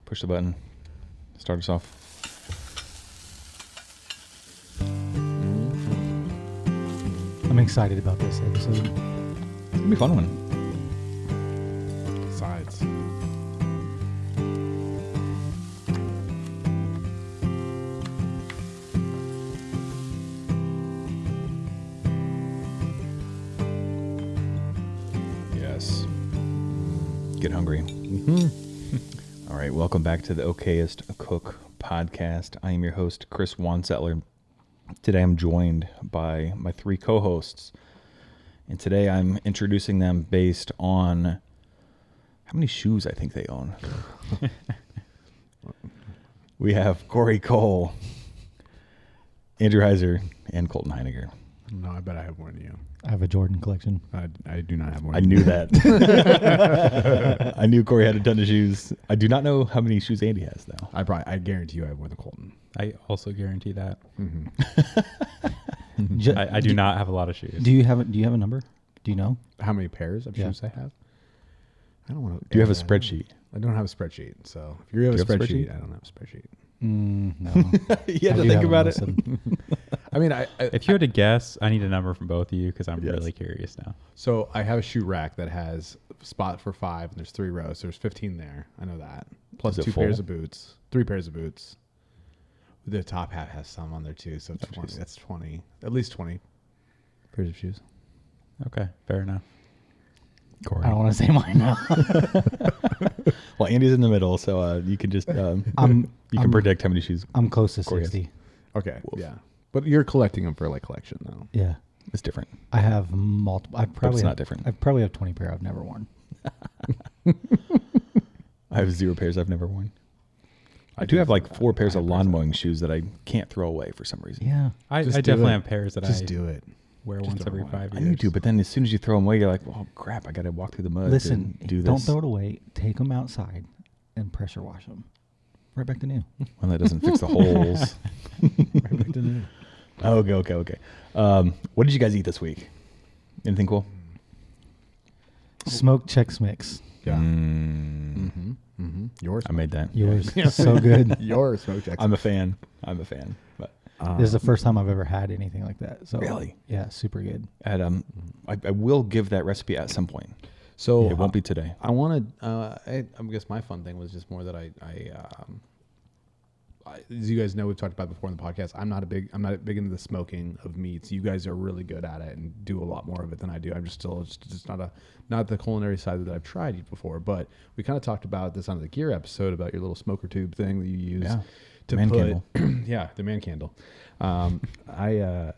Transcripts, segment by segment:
Push the button. Start us off. I'm excited about this episode. It's gonna be a fun one. Sides. Yes. Get hungry. All right, welcome back to the Okayest Cook podcast. I am your host, Chris Whonsetler. Today I'm joined by my three co-hosts, and today I'm introducing them based on how many shoes I think they own. We have Corey Cole, Andy Heiser, and Colton Heiniger. No, I bet I have more than you. I have a Jordan collection. I do not have more. I knew that. I knew Corey had a ton of shoes. I do not know how many shoes Andy has, though. I guarantee you I have more than Colton. I also guarantee that. Ju- I do not have a lot of shoes. Do you have a number? Do you know? How many pairs of shoes I have? I don't want to. Do you have a spreadsheet? I don't have a spreadsheet. So if you have a spreadsheet, I don't have a spreadsheet. No. You had to think about it. I mean, If you had to guess, I need a number from both of you because I'm really curious now. So I have a shoe rack that has a spot for 5, and there's 3 rows. So there's 15 there. I know that. Plus Is it 2 full? pairs of boots, 3 pairs of boots. The top half has some on there too. So 20. jeez. That's 20. At least 20 pairs of shoes. Okay, fair enough. Corey. I don't want to say mine now. Well, Andy's in the middle, so you can just you can predict how many shoes. I'm close to Corey has. 60. Okay. Wolf. Yeah. But you're collecting them for like collection though. Yeah. It's different. I have multiple. I probably it's have, not different. I probably have 20 pair I've never worn. I have 0 pairs I've never worn. I do have like 4 pairs of lawn mowing shoes that I can't throw away for some reason. Yeah. I Just do definitely it. have pairs that Just I do it. wear Just once throw every them 5 I years. need to, but then as soon as you throw them away, you're like, oh crap, I got to walk through the mud Listen, and do this. don't throw it away. Take them outside and pressure wash them. Right back to new. Well, that doesn't fix the holes. Right back to new. Okay. What did you guys eat this week? Anything cool? Smoked Chex Mix. Yeah. Mm, Yours. I made that. Yours. So good. Your smoke Chex. I'm a fan. But This is the first time I've ever had anything like that. So Really? Yeah, super good. at I will give that recipe at some point. So It won't be today. I wanted. I guess my fun thing was just more that as you guys know, we've talked about before in the podcast. I'm not big into the smoking of meats. You guys are really good at it and do a lot more of it than I do. I'm just not the culinary side that I've tried before. But we kind of talked about this on the gear episode about your little smoker tube thing that you use to Man put. candle. Yeah, the man candle. I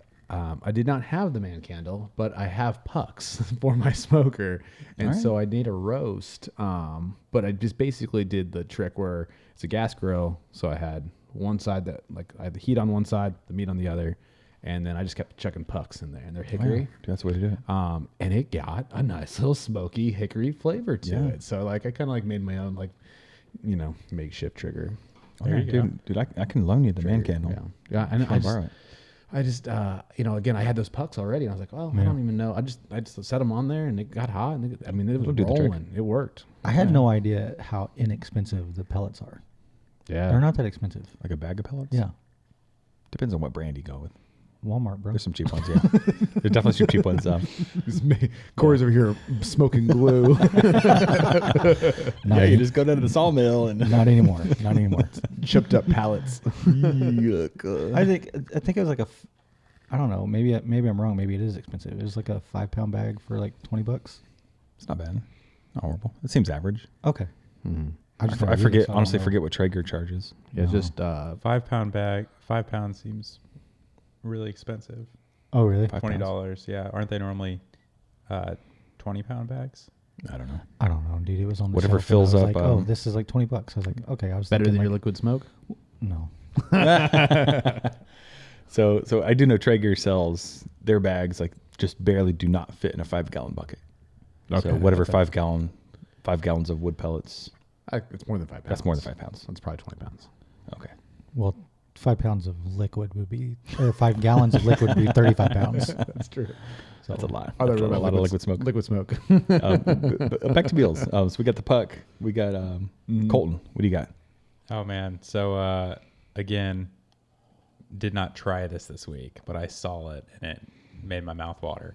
did not have the man candle, but I have pucks for my smoker, and so I made a roast. But I just basically did the trick where it's a gas grill, so I had one side that I had the heat on one side, the meat on the other, and then I just kept chucking pucks in there, and they're hickory. Wow, that's the way to do it. And it got a nice little smoky hickory flavor to it. So I kind of made my own makeshift trigger. There you go. Dude, I can loan you the man candle. Yeah, and I'll borrow it. I just, again, I had those pucks already, and I was like, I don't even know. I just set them on there, and it got hot, and it was It'll do the trick. rolling. It worked. I had no idea how inexpensive the pellets are. Yeah. They're not that expensive. Like a bag of pellets? Yeah. Depends on what brand you go with. Walmart, bro. There's some cheap ones, yeah. There's definitely some cheap ones. Corey's over here smoking glue. You just go down to the sawmill and Not anymore. Not anymore. Chipped up pallets. I think it was like I don't know. Maybe I'm wrong. Maybe it is expensive. It was like a 5-pound bag for like $20. It's not bad. Not horrible. It seems average. Okay. I forget. Honestly, forget what Traeger charges. Yeah, just 5-pound bag. 5 pounds seems really expensive. Oh, really? $20. Yeah, aren't they normally 20-pound bags? I don't know. I don't know, dude. It was on the Whatever shelf and I fills was up, Like, oh, this is like $20. I was like, okay. I was better thinking than your like, liquid smoke. No. So I do know Traeger sells their bags just barely do not fit in a 5-gallon bucket. Okay. So whatever 5 gallons of wood pellets. It's more than 5 pounds. That's more than 5 pounds. That's probably 20 pounds. Okay. Well, 5 pounds of liquid would be, or 5 gallons of liquid would be 35 pounds. That's true. So That's a lot. I thought That's we a were lot about of liquid smoke. Liquid smoke. Back to meals. So we got the puck. We got Colton. What do you got? Oh man. So again, did not try this week, but I saw it and it made my mouth water.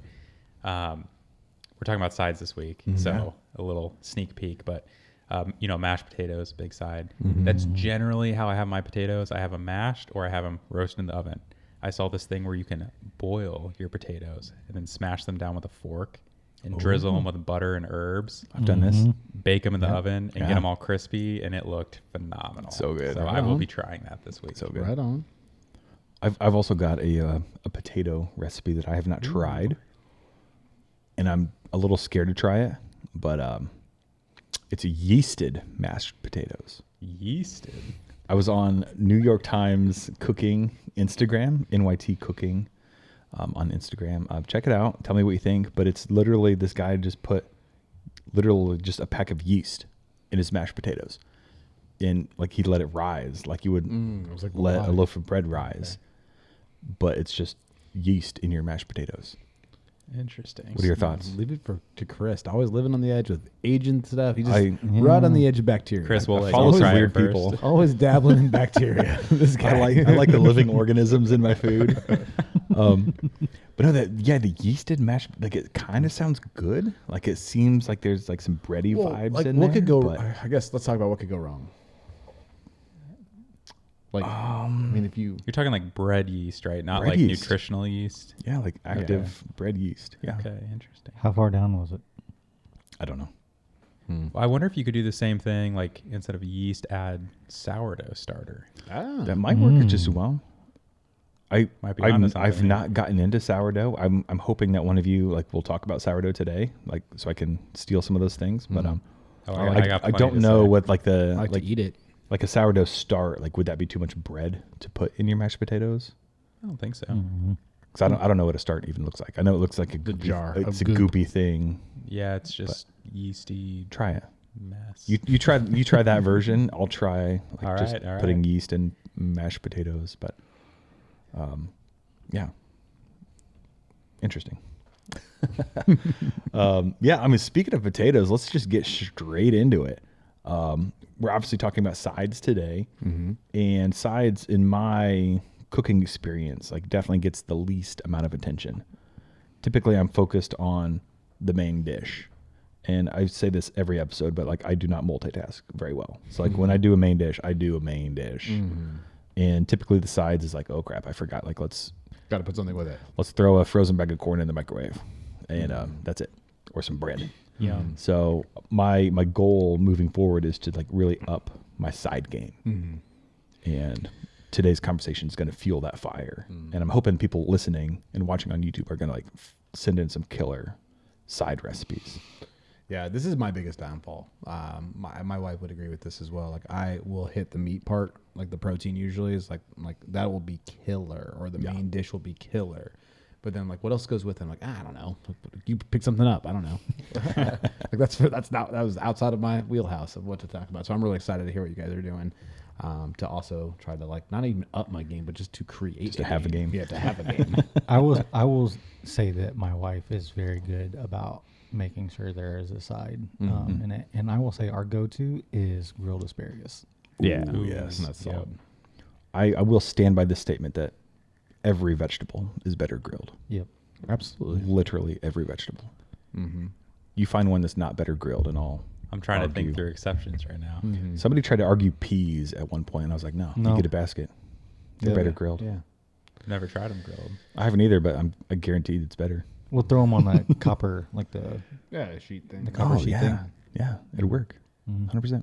We're talking about sides this week, so a little sneak peek, but mashed potatoes, big side. That's generally how I have my potatoes. I have them mashed or I have them roasted in the oven. I saw this thing where you can boil your potatoes and then smash them down with a fork and drizzle them with butter and herbs. I've done this. Bake them in the oven and get them all crispy, and it looked phenomenal. So good. So I will be trying that this week. So good. Right on. I've also got a potato recipe that I have not tried, and I'm a little scared to try it, but it's a yeasted mashed potatoes. Yeasted? I was on New York Times cooking Instagram, NYT cooking on Instagram. Check it out. Tell me what you think. But it's literally this guy just put literally just a pack of yeast in his mashed potatoes. And like he let it rise like you would let a loaf of bread rise. Okay. But it's just yeast in your mashed potatoes. Interesting. What are your thoughts? Leave it to Chris. Always living on the edge with aging stuff. He just right on the edge of bacteria. Chris will follow some weird people. Always dabbling in bacteria. This guy. I like the living organisms in my food. But no, the yeasted mashed, like it kind of sounds good. Like it seems like there's like some bready vibes like in what there. Could go? I guess let's talk about what could go wrong. Like, I mean, if you're talking like bread yeast, right? Not bread like yeast. nutritional yeast. Yeah, like active bread yeast. Yeah. Okay, interesting. How far down was it? I don't know. Well, I wonder if you could do the same thing, like instead of yeast, add sourdough starter. That might work just as well. I've not gotten into sourdough. I'm hoping that one of you will talk about sourdough today, so I can steal some of those things. But I don't know what to eat it. Like a sourdough start, would that be too much bread to put in your mashed potatoes? I don't think so. Because I don't know what a start even looks like. I know it looks like a goopy, jar. It's a goopy thing. Yeah, it's just yeasty. Try it. Mess. You try that version. I'll try just putting yeast in mashed potatoes. But yeah, interesting. Speaking of potatoes, let's just get straight into it. We're obviously talking about sides today, and sides in my cooking experience definitely gets the least amount of attention. Typically, I'm focused on the main dish, and I say this every episode, but I do not multitask very well. So when I do a main dish, I do a main dish, and typically the sides is oh crap, I forgot. Let's got to put something with it. Let's throw a frozen bag of corn in the microwave, and that's it, or some bread. Yeah. So my goal moving forward is to really up my side game, and today's conversation is going to fuel that fire. And I'm hoping people listening and watching on YouTube are going to send in some killer side recipes. Yeah, this is my biggest downfall. My wife would agree with this as well. I will hit the meat part, the protein usually is like that will be killer, or the main dish will be killer. But then what else goes with it? I don't know. You pick something up. I don't know. That was outside of my wheelhouse of what to talk about. So I'm really excited to hear what you guys are doing. To also try to not even up my game, but just to create to have a game. Yeah, to have a game. I will say that my wife is very good about making sure there is a side in it, and I will say our go-to is grilled asparagus. Yeah. Ooh, yes. That's solid. I will stand by this statement that every vegetable is better grilled. Yep. Absolutely. Literally every vegetable. You find one that's not better grilled and all. I'm trying to think through exceptions right now. Somebody tried to argue peas at one point, and I was like, no. You get a basket. They're better grilled. Yeah. Never tried them grilled. I haven't either, but I guaranteed it's better. We'll throw them on that copper, the sheet thing. The copper sheet thing. Yeah, it'll work. 100%.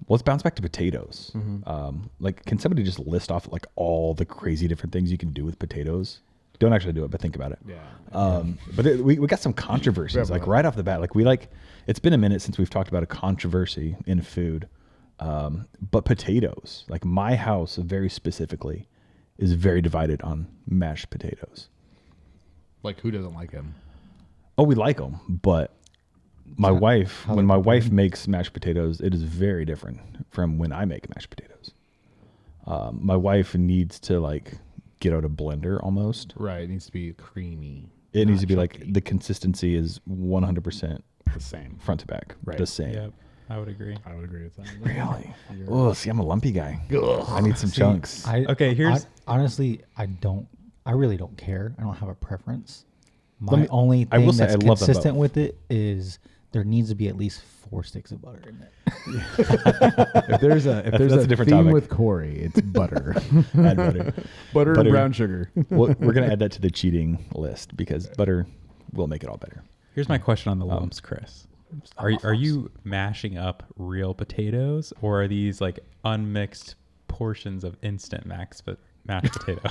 Let's bounce back to potatoes. Can somebody just list off all the crazy different things you can do with potatoes? Don't actually do it, but think about it. Yeah. But we got some controversies right off the bat. It's been a minute since we've talked about a controversy in food. But potatoes, my house very specifically, is very divided on mashed potatoes. Who doesn't like them? Oh, we like them, but my wife, when my wife makes mashed potatoes, it is very different from when I make mashed potatoes. My wife needs to get out a blender almost. Right. It needs to be creamy. It needs to be the consistency is 100% the same front to back. Right. The same. Yep. I would agree. I would agree with that. Really? Oh, see, I'm a lumpy guy. I need some chunks. Okay, here's- honestly, I really don't care. I don't have a preference. Let My me- only I will thing say that's I love them consistent both. with it is there needs to be at least 4 sticks of butter in it. If there's that's a a different theme topic. with Corey, it's butter. Add butter. butter Butter. and brown sugar. We're going to add that to the cheating list because butter will make it all better. Here's my question on the lumps, Chris. Are you mashing up real potatoes, or are these like unmixed portions of instant mashed potato?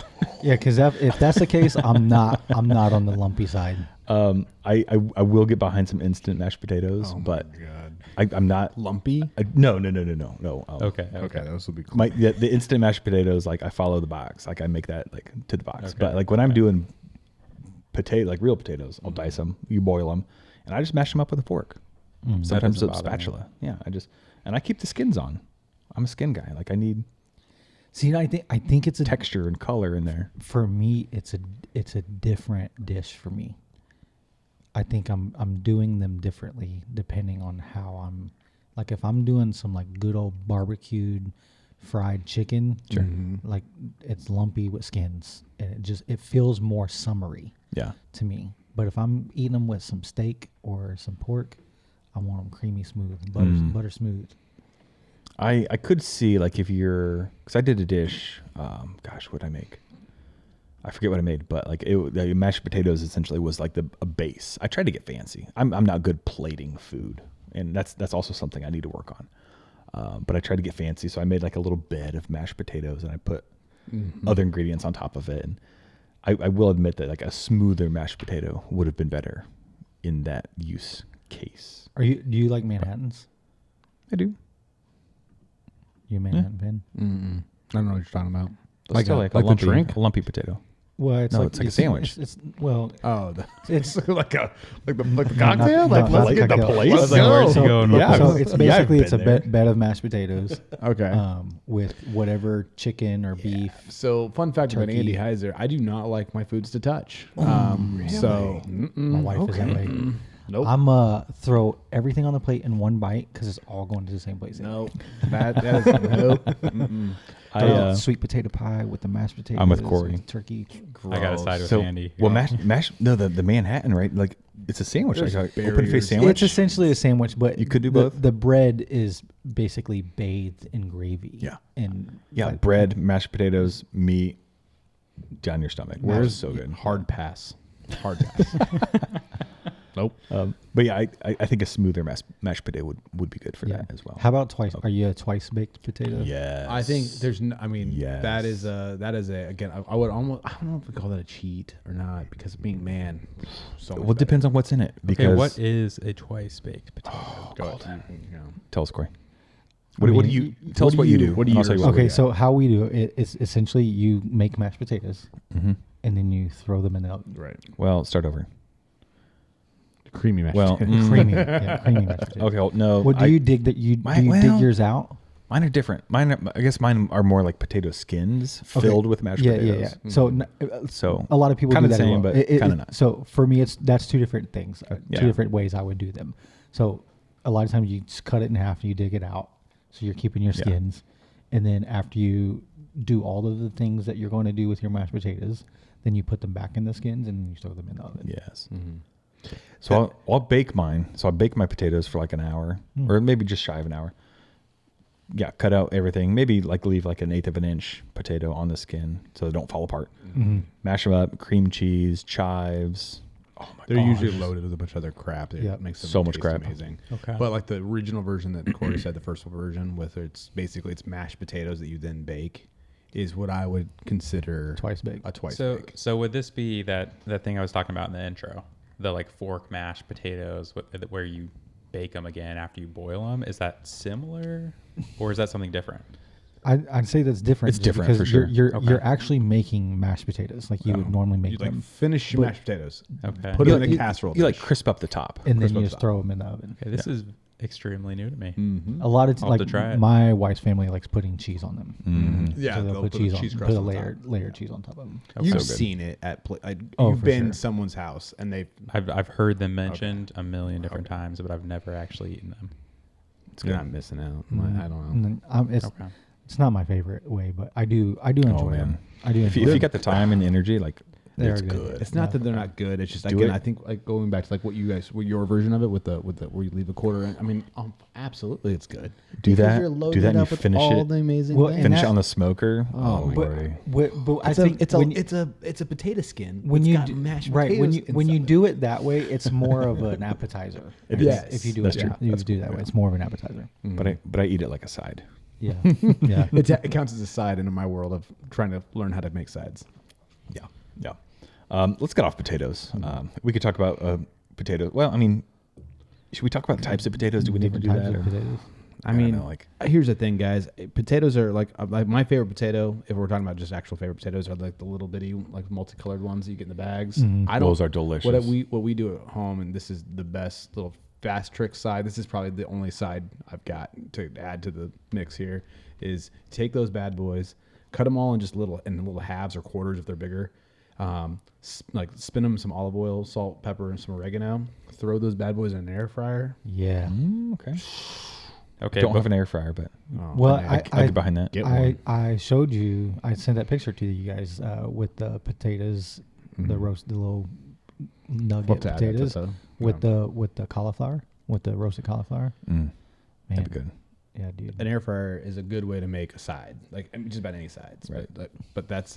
Yeah, because if that's the case, I'm not on the lumpy side. I will get behind some instant mashed potatoes, Oh but my God. I'm not Lumpy. no. Okay. Okay, those will be cool. The instant mashed potatoes, like I follow the box, like I make that like to the box. Okay, But like when I'm doing like real potatoes, I'll dice them, you boil them, and I just mash them up with a fork. Sometimes doesn't a bother me. spatula. Yeah, I keep the skins on. I'm a skin guy. Like I need See, I think it's a texture and color in there. for me. It's a different dish for me. I think I'm doing them differently depending on how I'm. Like if I'm doing some like good old barbecued fried chicken, like it's lumpy with skins, and it feels more summery Yeah. to me. But if I'm eating them with some steak or some pork, I want them creamy smooth, butter smooth. I could see like if you're, because I did a dish, what did I make? I forget what I made, but like the mashed potatoes essentially was like a base. I tried to get fancy. I'm not good plating food, and that's also something I need to work on. But I tried to get fancy, so I made like a little bed of mashed potatoes, and I put other ingredients on top of it. And I will admit that like a smoother mashed potato would have been better in that use case. Do you like Manhattans? I do. You a Manhattan fan? I don't know what you're talking about. Like a a lumpy, drink. a lumpy potato. Well, it's No, like it's like a sandwich. It's well, Oh, it's like the not- cocktail. not Let's the get the cocktail. place. I was like, where's he so, going with so this? it's Yeah, I've basically it's a been there. bed of mashed potatoes. Okay. With whatever chicken or beef. So, fun fact about Turkey. Andy Heiser: I do not like my foods to touch. So, My wife is that way. Nope. I'm throw everything on the plate in one bite because it's all going to the same place. Nope. That is nope. Mm-mm. Sweet potato pie with the mashed potatoes. I'm with Corey. with turkey. I got to side with So, Andy. well, the Manhattan, right? Like it's a sandwich, There's like an open barriers. face sandwich. It's essentially a sandwich, but You could do the- both? The bread is basically bathed in gravy. Yeah. And Yeah, like, bread, mashed potatoes, meat down your stomach. Where's so good? Hard pass. Hard pass. Nope. But yeah, I think a smoother mashed potato would be good for that as well. How about twice? Are you a twice baked potato? Yes. I think there's. I mean, Yes. that is a again. I would almost. I don't know if we call that a cheat or not because being man. So much Well, it depends on what's in it. Because okay, what is a twice baked potato? Go ahead. You know. tell us, Corey. What do you tell us? What you do? what do and you I'll tell you what we Okay, do. so how we do it's essentially you make mashed potatoes Mhm. and then you throw them in the oven. Right. Well, start over. Creamy mashed Well, potatoes. Creamy mashed potatoes. Okay. Well, no. Well, do you dig that? Do you dig yours out? Mine are different. I guess mine are more like potato skins Okay. filled with mashed potatoes. Yeah. So, So a lot of people kinda do that. the as same, well. but kinda not. So for me, that's two different things. Yeah. Two different ways I would do them. So a lot of times you just cut it in half and you dig it out. So you're keeping your Yeah. skins, and then after you do all of the things that you're going to do with your mashed potatoes, then you put them back in the skins and you throw them in the oven. Yes. So I'll bake mine. So I bake my potatoes for like an hour or maybe just shy of an hour. Yeah, cut out everything. Maybe like leave like 1/8 of an inch potato on the skin so they don't fall apart. Mash them up, cream cheese, chives. Oh my They're gosh. usually loaded with a bunch of other crap. It Yep. makes them So much taste crap. amazing. Okay. But like the original version that Corey said, the first version with it's basically it's mashed potatoes that you then bake, is what I would consider Twice baked. a twice So bake. so would this be that thing I was talking about in the intro, the like fork mashed potatoes where you bake them again after you boil them? Is that similar, or is that something different? I'd say that's different. It's just different, because for sure. You're actually making mashed potatoes like you would normally make You like them, finish your But- mashed potatoes, Okay. put You them like- in a casserole. You like dish. crisp up the top. and then crisp you up just top. throw them in the oven. Okay, this is extremely new to me. A lot of I'll have like to try it. my wife's family likes putting cheese on them. Yeah, so they'll they'll put put cheese a on, cheese put crust a on layered cheese on top of them. You've So good. seen it at Oh, you've for been sure. someone's house and they I've heard them mentioned a million different times, but I've never actually eaten them. You're good. not missing out. Mm. I don't know. And then, it's not my favorite way, but I do Oh enjoy man, them. I do if enjoy you them. got the time and the energy, like They're it's good. good. It's not that they're not good. It's just Do again, it. I think like going back to like what your version of it with the where you leave a quarter in. I mean, absolutely, it's good. Do Because that. You're Do loaded that and you up with finish all it. the amazing Well, things. Finish that- it on the smoker. Oh, Oh, But, lordy. but I It's think it's a potato skin. when It's you got do, mashed right when potatoes you inside. do it that way, it's more of an appetizer. It Yes. is. If you do That's it, true. you That's do cool. that way, Yeah. it's more of an appetizer. But I eat it like a side. Yeah, yeah. It counts as a side in my world of trying to learn how to make sides. Yeah, yeah. Let's get off potatoes. We could talk about potatoes. Well, I mean, should we talk about types of potatoes? Do we need to Different do types that? of or- potatoes. I I don't mean, know, like- here's the thing, guys. Potatoes are like my favorite potato. If we're talking about just actual favorite potatoes, are like the little bitty, like multicolored ones that you get in the bags. I don't. Those are delicious. What we do at home, and this is the best little fast trick side. This is probably the only side I've got to add to the mix here. Is take those bad boys, cut them all in just little halves or quarters if they're bigger. Like spin them some olive oil, salt, pepper, and some oregano. Throw those bad boys in an air fryer. Yeah. Okay. Okay. Don't have an air fryer, but Well, I get behind that. Get one. I showed you. I sent that picture to you guys with the potatoes, the little nugget We'll have to add that to potatoes the- with the cauliflower, with the roasted cauliflower. Mm, Man, that'd be good. yeah, dude. An air fryer is a good way to make a side, like I mean, just about any sides. Right. But that's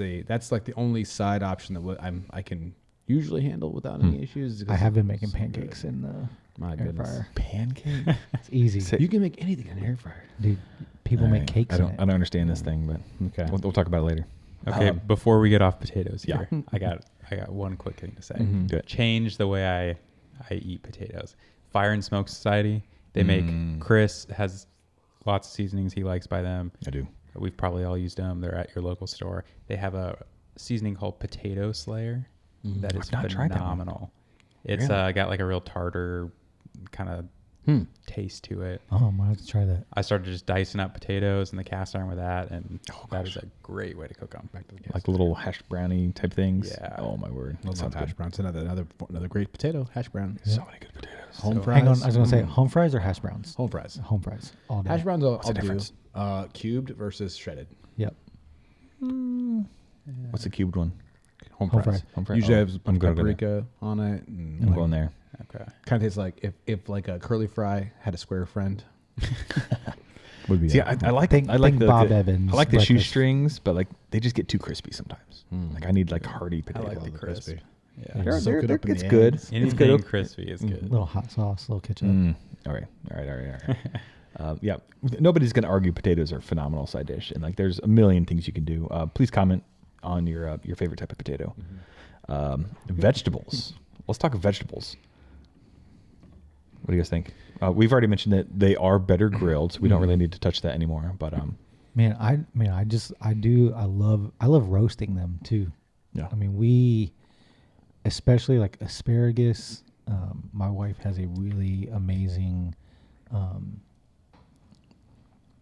like the only side option that I can usually handle without any issues. I have been making pancakes in the My air goodness. fryer. Pancake. It's easy, Say- You can make anything in an air fryer. dude. People All make right. cakes I don't. in I it. don't understand this thing, but Okay. we'll talk about it later. Okay, before we get off potatoes Yeah. here, I got one quick thing to say. Do it. Change the way I eat potatoes. Fire and Smoke Society, they make Chris has lots of seasonings he likes by them. I do. We've probably all used them. They're at your local store. They have a seasoning called Potato Slayer that is I've not tried that one. phenomenal. It's Really? got like a real tartar kind of taste to it. Oh, I might have to try that. I started just dicing up potatoes in the cast iron with that, and that is a great way to cook them. Back to the Like little hash brownie type things. Yeah. Oh my word. That Love sounds hash good. browns. Another great potato, hash brown. So many good potatoes. Home So- fries. Hang on, I was gonna say home fries or hash browns. home fries. Home fries all day. Hash browns I'll the do difference? cubed versus shredded. Yep. What's the cubed one? Home Home fries. fry. Home fry. Usually Oh, has I'm gonna go there. paprika on it. And I'm going there. Okay. Kind of tastes like if like a curly fry had a square friend. Would be See, that. I like Think- I like think the Bob the- Evans I like the breakfast. shoestrings, but like they just get too crispy sometimes. Like I need like hearty I potatoes. like the love the crisp. crispy. Yeah. Yeah. Soak it up in it's the good. eggs. It's Anything good. crispy is good. Little hot sauce, little ketchup. All right. Yeah, nobody's gonna argue potatoes are a phenomenal side dish, and like there's a million things you can do. Please comment on your favorite type of potato. Vegetables. Let's talk vegetables. What do you guys think? We've already mentioned that they are better grilled, so we don't really need to touch that anymore. But I love roasting them too. yeah, I mean, we, especially like asparagus. My wife has a really amazing,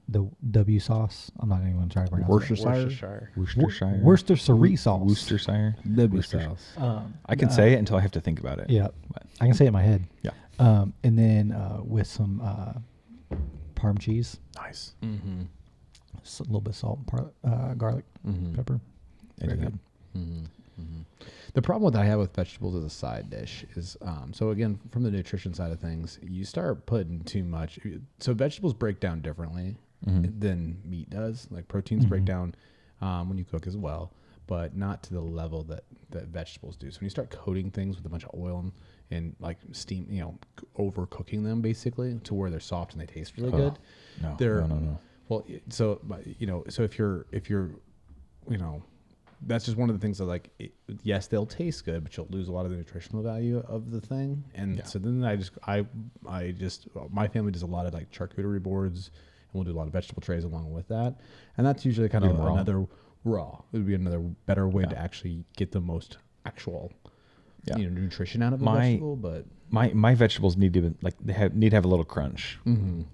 the W sauce. I'm not even try to pronounce Worcestershire. Worcestershire, Worcestershire sauce. Worcestershire. W sauce. I can say it until I have to think about it. Yeah, But- I can say it in my head. Yeah. And then with some Parm cheese, Nice. Mm-hmm. a little bit of salt, and garlic, pepper. I do Very that. good. The problem that I have with vegetables as a side dish is, so again, from the nutrition side of things, you start putting too much. So vegetables break down differently than meat does. Like proteins break down when you cook as well, but not to the level that vegetables do. So when you start coating things with a bunch of oil and like steam, overcooking them basically to where they're soft and they taste really good. No, They're, no. Well, so so if you're that's just one of the things that like yes, they'll taste good, but you'll lose a lot of the nutritional value of the thing. And so then I just my family does a lot of like charcuterie boards, and we'll do a lot of vegetable trays along with that. And that's usually kind of raw. another raw. It would be another better way to actually get the most actual nutrition out of a vegetable. But My vegetables need to need to have a little crunch.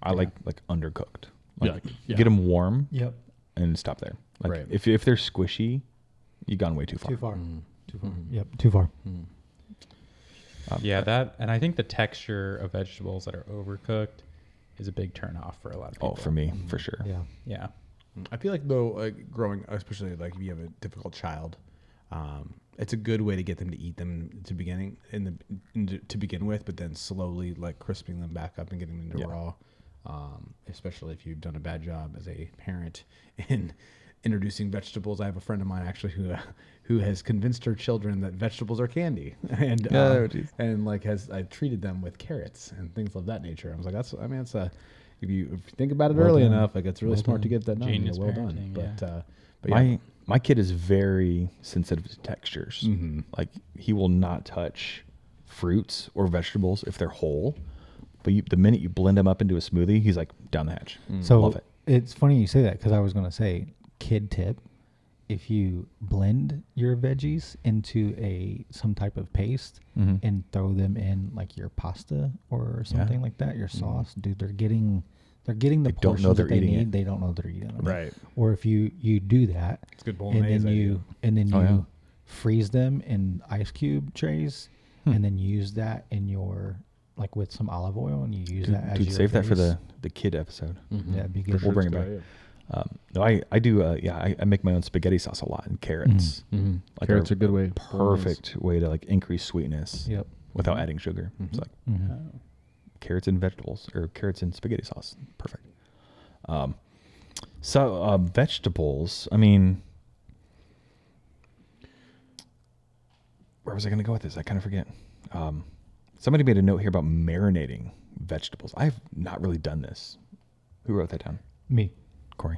I like undercooked. Like, Yeah. Get them warm Yep. and stop there. Like Right. if they're squishy, you've gone way too far. Too far. Too far. Yep. Too far. Yeah, that, and I think the texture of vegetables that are overcooked is a big turnoff for a lot of people. Oh, for me, for sure. Yeah. Yeah. I feel like though, like growing, especially like if you have a difficult child, it's a good way to get them to eat them to begin with, but then slowly like crisping them back up and getting them into raw. Especially if you've done a bad job as a parent in introducing vegetables. I have a friend of mine actually who has convinced her children that vegetables are candy, and like I treated them with carrots and things of that nature. I was like, if you think about it early enough, like it's really smart to get that done. Genius well done. parenting, But My kid is very sensitive to textures. Mm-hmm. Like he will not touch fruits or vegetables if they're whole. But the minute you blend them up into a smoothie, he's like down the hatch. So Love it. it's funny you say that because I was going to say, kid tip, if you blend your veggies into some type of paste and throw them in like your pasta or something like that, your sauce, dude, they're getting the portions don't know they're that they eating need. it. They don't know they're eating them. Right. Or if you do that, It's good and bolognese then idea. you freeze them in ice cube trays, and then use that in your like with some olive oil, and you use that as Dude, your save that for base. the kid episode. Yeah, it'd be good. We'll bring it back. No, I do. I make my own spaghetti sauce a lot and carrots. Like Carrots are a good way. Perfect way to like increase sweetness. Yep. Without adding sugar. It's like carrots and vegetables or carrots and spaghetti sauce. Perfect. So vegetables. I mean, where was I going to go with this? I kind of forget. Somebody made a note here about marinating vegetables. I've not really done this. Who wrote that down? Me. Corey.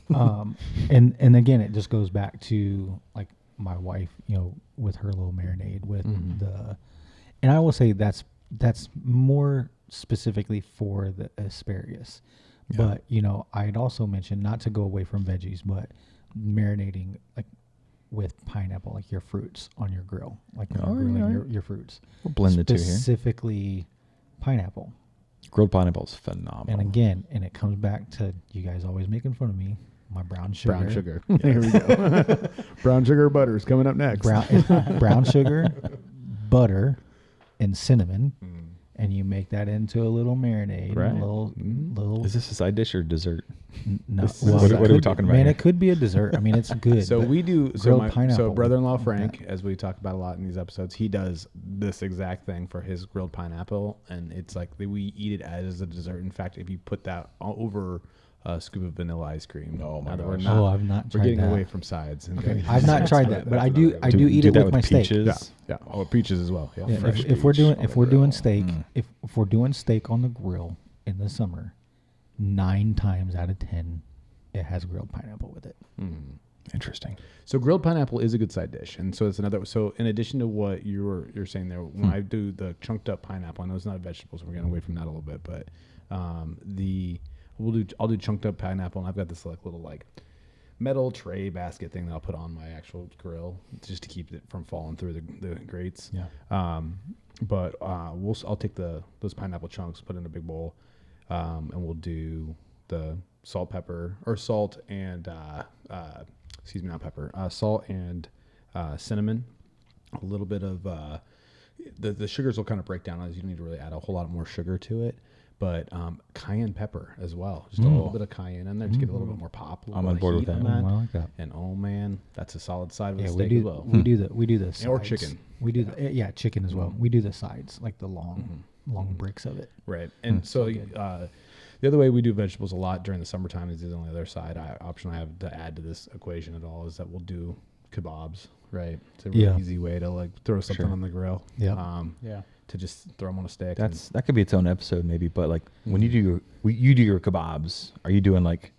And again, it just goes back to like my wife, with her little marinade with and I will say that's more specifically for the asparagus. Yeah. But, I'd also mentioned not to go away from veggies, but marinating like with pineapple, like your fruits on your grill, like grilling your fruits. We'll blend the two here. Specifically pineapple. Grilled pineapple is phenomenal. And again, it comes back to you guys always making fun of me. My brown sugar. Brown sugar. There we go. Brown sugar butter is coming up next. Brown sugar, butter, and cinnamon, and you make that into a little marinade. Right. Little. Is this a side dish or dessert? No. What are we talking about Man, here? it could be a dessert. I mean, it's good. So but we do. grilled pineapple. So brother-in-law Frank, as we talk about a lot in these episodes, he does this exact thing for his grilled pineapple, and it's like we eat it as a dessert. In fact, if you put that over a scoop of vanilla ice cream, Oh my now that gosh. I've not we're tried getting that. away from sides. And I've not tried that, but I do eat it that with my steak. peaches? Yeah. Oh, peaches as well. Yeah. Yeah, Fresh if we're peach doing on if the we're doing grill. steak, if we're doing steak on the grill in the summer, 9 times out of 10, it has grilled pineapple with it. Interesting. So grilled pineapple is a good side dish, and so it's another. So in addition to what you're saying there, when I do the chunked up pineapple, I know it's not vegetables. So we're getting away from that a little bit, but I'll do chunked up pineapple, and I've got this little metal tray basket thing that I'll put on my actual grill just to keep it from falling through the grates. Yeah. But I'll take those pineapple chunks, put in a big bowl, and we'll do the salt and not pepper, salt and cinnamon, a little bit of the sugars will kind of break down as you don't need to really add a whole lot more sugar to it, but cayenne pepper as well, just a little bit of cayenne in there to get a little bit more pop. I'm on board with that. I like that. And oh man, that's a solid side of the Yeah, steak we as do. well. We do the sides. Or chicken. We do the chicken as well. We do the sides, like the long bricks of it. Right. And so the other way we do vegetables a lot during the summertime is on the other side. Option I have to add to this equation at all is that we'll do kebabs. Right. It's a really easy way to throw something on the grill. Yeah. To just throw them on a stick. That could be its own episode maybe, but like when you do your kebabs, are you doing like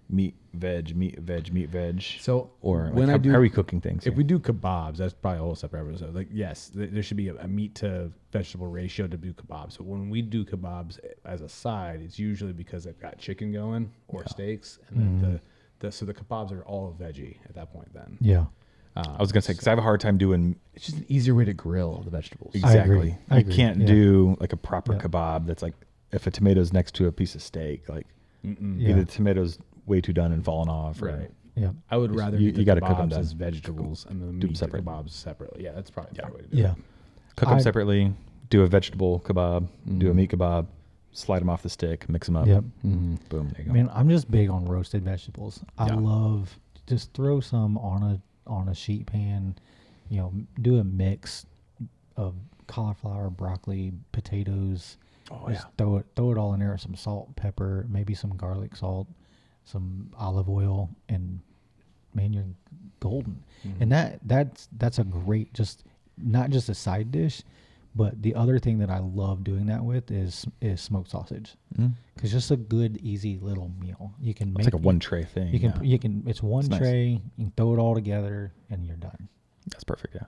meat, veg? So or when like, I do, how are we cooking things? If here? we do kebabs, that's probably a whole separate episode. Like, yes, there should be a meat to vegetable ratio to do kebabs. But when we do kebabs as a side, it's usually because they've got chicken going or steaks, and then so the kebabs are all veggie at that point. Then I was gonna say because I have a hard time doing it's just an easier way to grill the vegetables. exactly. I You agree. can't do like a proper kebab that's like if a tomato's next to a piece of steak, like either the tomato's way too done and fallen off, Right. Yeah. I would rather You eat the gotta cook 'em kebabs done. as vegetables and then Do 'em meat separate. kebabs separately. Yeah, that's probably the better way to do Yeah. it. cook them I- separately. Do a vegetable kebab. Do a meat kebab. slide them off the stick, mix them up. Yep. Boom, there you go. Man, I'm just big on roasted vegetables. I Yeah. love just throw some on a sheet pan, you know, do a mix of cauliflower, broccoli, potatoes. Oh, Just throw it all in there, some salt, pepper, maybe some garlic salt, some olive oil, and man, you're golden. And that's a great, just not just a side dish, but the other thing that I love doing that with is smoked sausage, because just a good, easy little meal. You can It's make like a one tray thing. you can it's one It's nice. tray. You can throw it all together and you're done. That's perfect, yeah.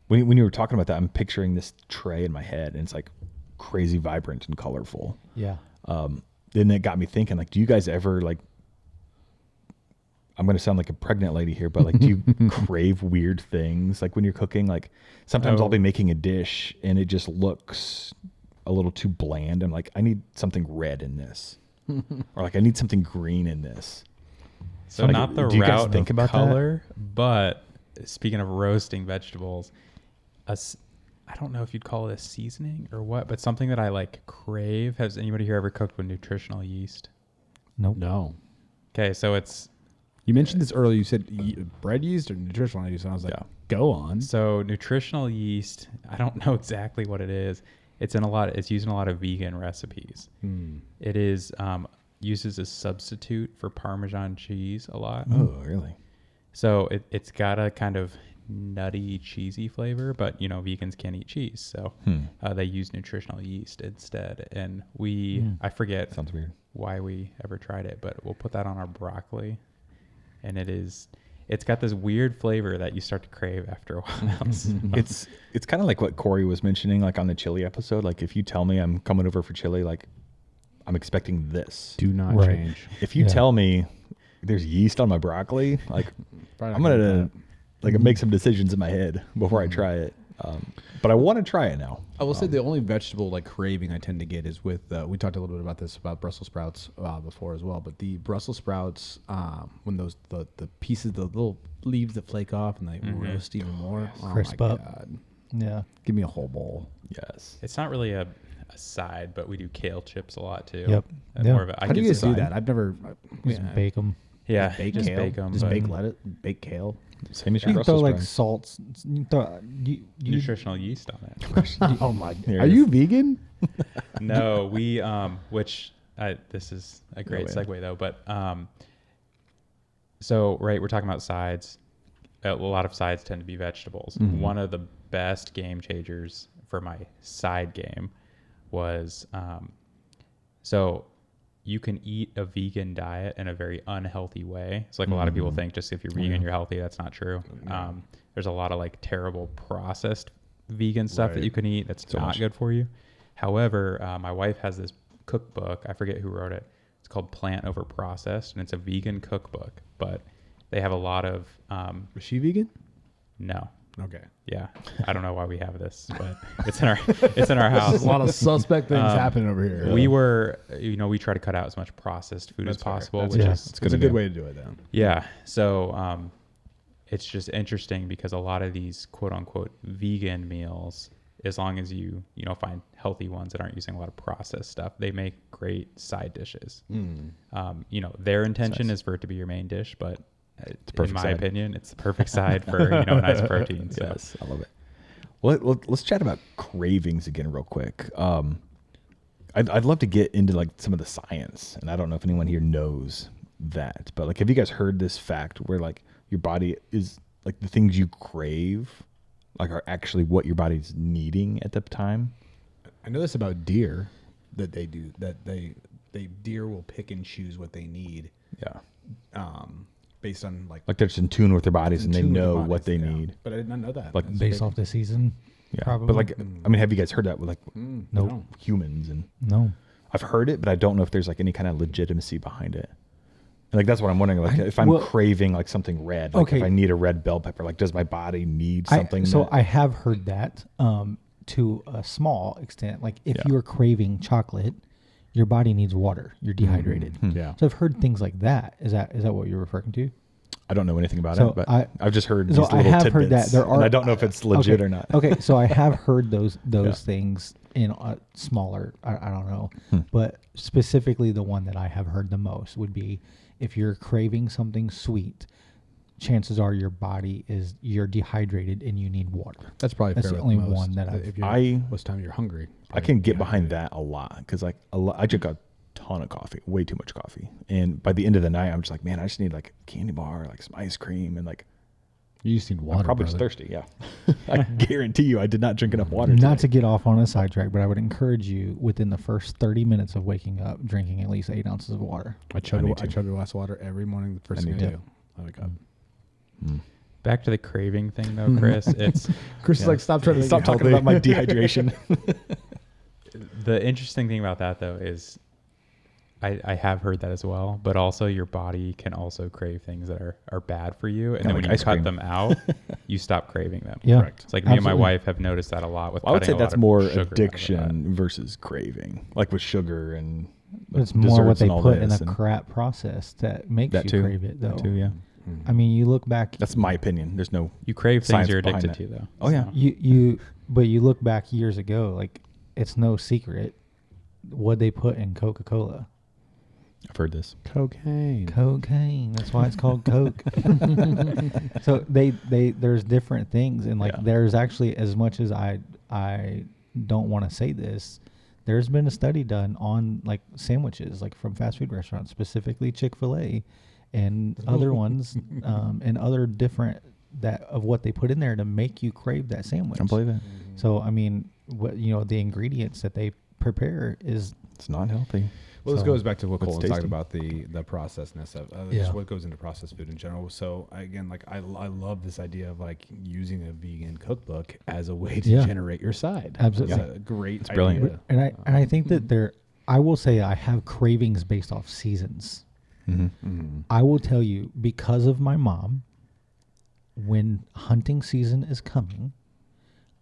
When you were talking about that, I'm picturing this tray in my head, and it's like crazy vibrant and colorful. Yeah. Then it got me thinking, like, do you guys ever, like, I'm going to sound like a pregnant lady here, but like, do you crave weird things? Like when you're cooking, like sometimes I'll be making a dish and it just looks a little too bland. I'm like, I need something red in this, or like I need something green in this. So like, not the do you guys route think of about that? color, but speaking of roasting vegetables, I don't know if you'd call it a seasoning or what, but something that I like crave. Has anybody here ever cooked with nutritional yeast? Nope. No. Okay, so it's You mentioned this earlier. You said bread yeast or nutritional yeast, and I was like, Yeah. go on. so nutritional yeast. I don't know exactly what it is. It's used in a lot of vegan recipes. It is used as a substitute for Parmesan cheese a lot. Oh, really? So it's got a kind of nutty, cheesy flavor, but you know, vegans can't eat cheese, so they use nutritional yeast instead. And I forget Sounds weird. why we ever tried it, but we'll put that on our broccoli, and it's got this weird flavor that you start to crave after a while. It's kind of like what Corey was mentioning, like on the chili episode. Like if you tell me I'm coming over for chili, like I'm expecting this. Do not Right. change. If you Yeah. tell me there's yeast on my broccoli, like Probably I'm not gonna like make some decisions in my head before I try it. But I want to try it now. I will say the only vegetable like craving I tend to get is with we talked a little bit about this about Brussels sprouts before as well, but the Brussels sprouts when those the pieces, the little leaves that flake off and they roast even more, Crisp oh my up. God. Yeah. Give me a whole bowl. Yes. It's not really a side, but we do kale chips a lot too. Yep. And Yeah. more of a, I How do you guess guys do side. that? I've never Just bake them. Yeah, bake just kale, bake them. just bake lettuce, bake kale. Same as You your can throw Brussels like sprouts. salts. You throw, you nutritional yeast on it. Oh my! There Are it you is. vegan? No, we this is a great way. segue though, but so right, we're talking about sides. A lot of sides tend to be vegetables. One of the best game changers for my side game was so you can eat a vegan diet in a very unhealthy way. It's like a lot of people think just if you're vegan, you're healthy. That's not true. There's a lot of like terrible processed vegan stuff that Right. you can eat that's not good for you. However, my wife has this cookbook. I forget who wrote it. It's called Plant Over Processed, and it's a vegan cookbook. But they have a lot of Was she vegan? no. Okay. Yeah, I don't know why we have this, but it's in our house. A lot of suspect things happening over here. We were, we try to cut out as much processed food as That's fair. possible, That's which fair. is It's good a idea. good way to do it then. yeah. So it's just interesting because a lot of these quote unquote vegan meals, as long as you find healthy ones that aren't using a lot of processed stuff, they make great side dishes. Their intention is for it to be your main dish, but in perfect my side. opinion, it's the perfect side for a nice protein. So. Yes, I love it. Well, let's chat about cravings again real quick. I'd love to get into like some of the science, and I don't know if anyone here knows that, but like, have you guys heard this fact where like your body is like the things you crave like are actually what your body's needing at the time? I know this about deer that they do that they deer will pick and choose what they need Yeah, based on like like they're just in tune with their bodies and they tune with their know bodies, what they yeah. need. But I did not know that. Like, That's based big. off the season. Yeah, Probably. but like, I mean, have you guys heard that with like Nope. humans? And No. I've heard it, but I don't know if there's like any kind of legitimacy behind it. And like that's what I'm wondering. Like if I'm well- craving like something red, like Okay. if I need a red bell pepper, like does my body need something? I have heard that to a small extent. Like if Yeah. you're craving chocolate, your body needs water. You're dehydrated. Yeah. So I've heard things like that. Is that what you're referring to? I don't know anything about So it, but I- I've just heard so these I little have tidbits. heard that there and are- I don't know if it's legit okay. or not. Okay, so I have heard those Yeah. things in smaller. I don't know, but specifically the one that I have heard the most would be if you're craving something sweet, chances are you're dehydrated and you need water. That's probably That's fair the with only most. one that I've- if you're, I- most time you're hungry. I can get behind that a lot because like I drink a ton of coffee, way too much coffee, and by the end of the night, I'm just like, man, I just need like a candy bar, like some ice cream, and like You just need water. I'm probably just brother. thirsty. Yeah, I guarantee you, I did not drink enough water. Not today. to get off on a sidetrack, but I would encourage you within the first 30 minutes of waking up, drinking at least 8 ounces of water. I chug need to. a glass of water every morning. The first I thing need I to. do. I wake up. Back to the craving thing though, Chris. It's Chris is like, stop trying to Stop talking about my dehydration. the interesting thing about that though is I have heard that as well, but also your body can also crave things that are bad for you. And Kinda then like when you ice cut cream. them out, you stop craving them. Yeah. Correct. It's like me and my Absolutely. wife have noticed that a lot with I would say cutting a lot that's of more sugar out of addiction versus craving, like with sugar and It's more what desserts they and all put in this the and crap process that makes that you too. crave it, though. That too, yeah. I mean, you look back. That's my opinion. There's no. You crave things Science you're behind addicted that. to though. Oh, yeah. So- But you look back years ago, like it's no secret what they put in Coca-Cola. I've heard this. Cocaine. Cocaine. That's why it's called Coke. So there's different things, and like Yeah. there's actually, as much as I don't want to say this, there's been a study done on like sandwiches, like from fast food restaurants, specifically Chick-fil-A, and other ones, and other different of what they put in there to make you crave that sandwich. I don't believe it. So I mean, the ingredients that they prepare is It's not healthy. Well, this So, goes back to what but it's Colton talked tasty. about, the processedness of Yeah. just what goes into processed food in general. So again, like I love this idea of like using a vegan cookbook as a way to Yeah. generate your side. Absolutely. It's a great It's brilliant. idea. and I think that I will say I have cravings based off seasons. Mm-hmm. I will tell you, because of my mom, when hunting season is coming,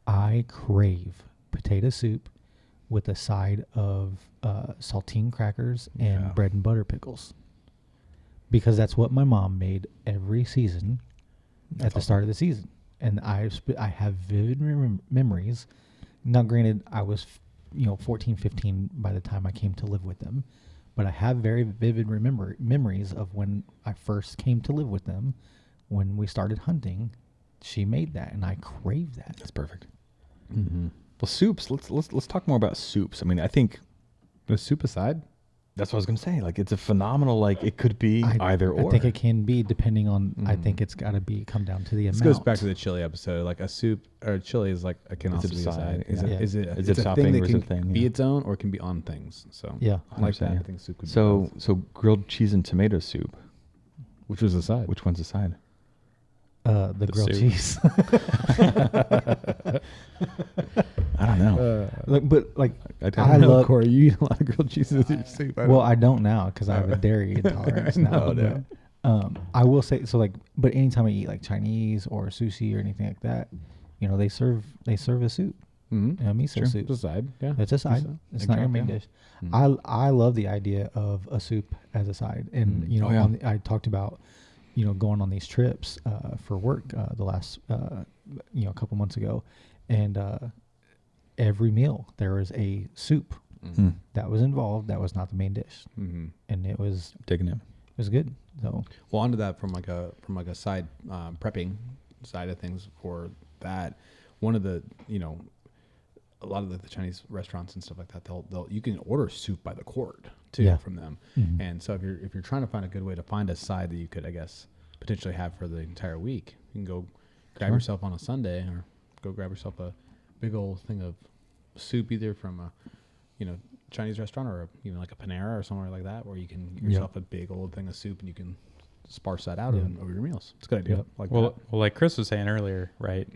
I crave potato soup with a side of saltine crackers and Yeah. bread and butter pickles. Because that's what my mom made every season at the start of the season. And I have vivid memories. Now, granted, I was 14, 15 by the time I came to live with them. But I have very vivid memories of when I first came to live with them. When we started hunting, she made that, and I crave that. That's perfect. Mm-hmm. Well, soups. Let's talk more about soups. I mean, I think The soup aside, that's what I was gonna say. Like, it's a phenomenal. Like, it could be either or. I think it can be depending on. I think it's got to come down to the this amount. goes back to the chili episode. Like a soup or chili is like it can It's also a be a side, side. Is yeah. it? Yeah. Is it? Is It's it a topping thing that or is can it a thing? be Yeah. its own or it can be on things. So Yeah. I like that. 100%, I think soup could be So both. so grilled cheese and tomato soup. Which was the side? Which one's the side? The grilled soup. cheese. I don't know. I love. Corey. You eat a lot of grilled cheese with your soup. Well, I don't now because I have a dairy intolerance now. No. But, I will say so. Like, but anytime I eat like Chinese or sushi or anything like that, they serve a soup, Mm-hmm. miso Sure. soup. It's a side. Yeah. It's a side. It's not your main Exactly. dish. Mm. I love the idea of a soup as a side, and Oh, yeah. I talked about going on these trips for work the last couple months ago, and every meal there was a soup Hmm. that was involved. That was not the main dish, Mm-hmm. and it was Taking it. good. So Well, onto that from like a side prepping side of things for that. One of the a lot of the Chinese restaurants and stuff like that, they'll you can order soup by the quart too Yeah. from them. Mhm. And so if you're trying to find a good way to find a side that you could, I guess, potentially have for the entire week, you can go grab Sure. yourself on a Sunday or go grab yourself a big old thing of soup, either from a Chinese restaurant or even like a Panera or somewhere like that, where you can get Yep. yourself a big old thing of soup and you can sparse that out Yeah. over your meals. It's a good idea. Yep. Like Well, that. like Chris was saying earlier, right?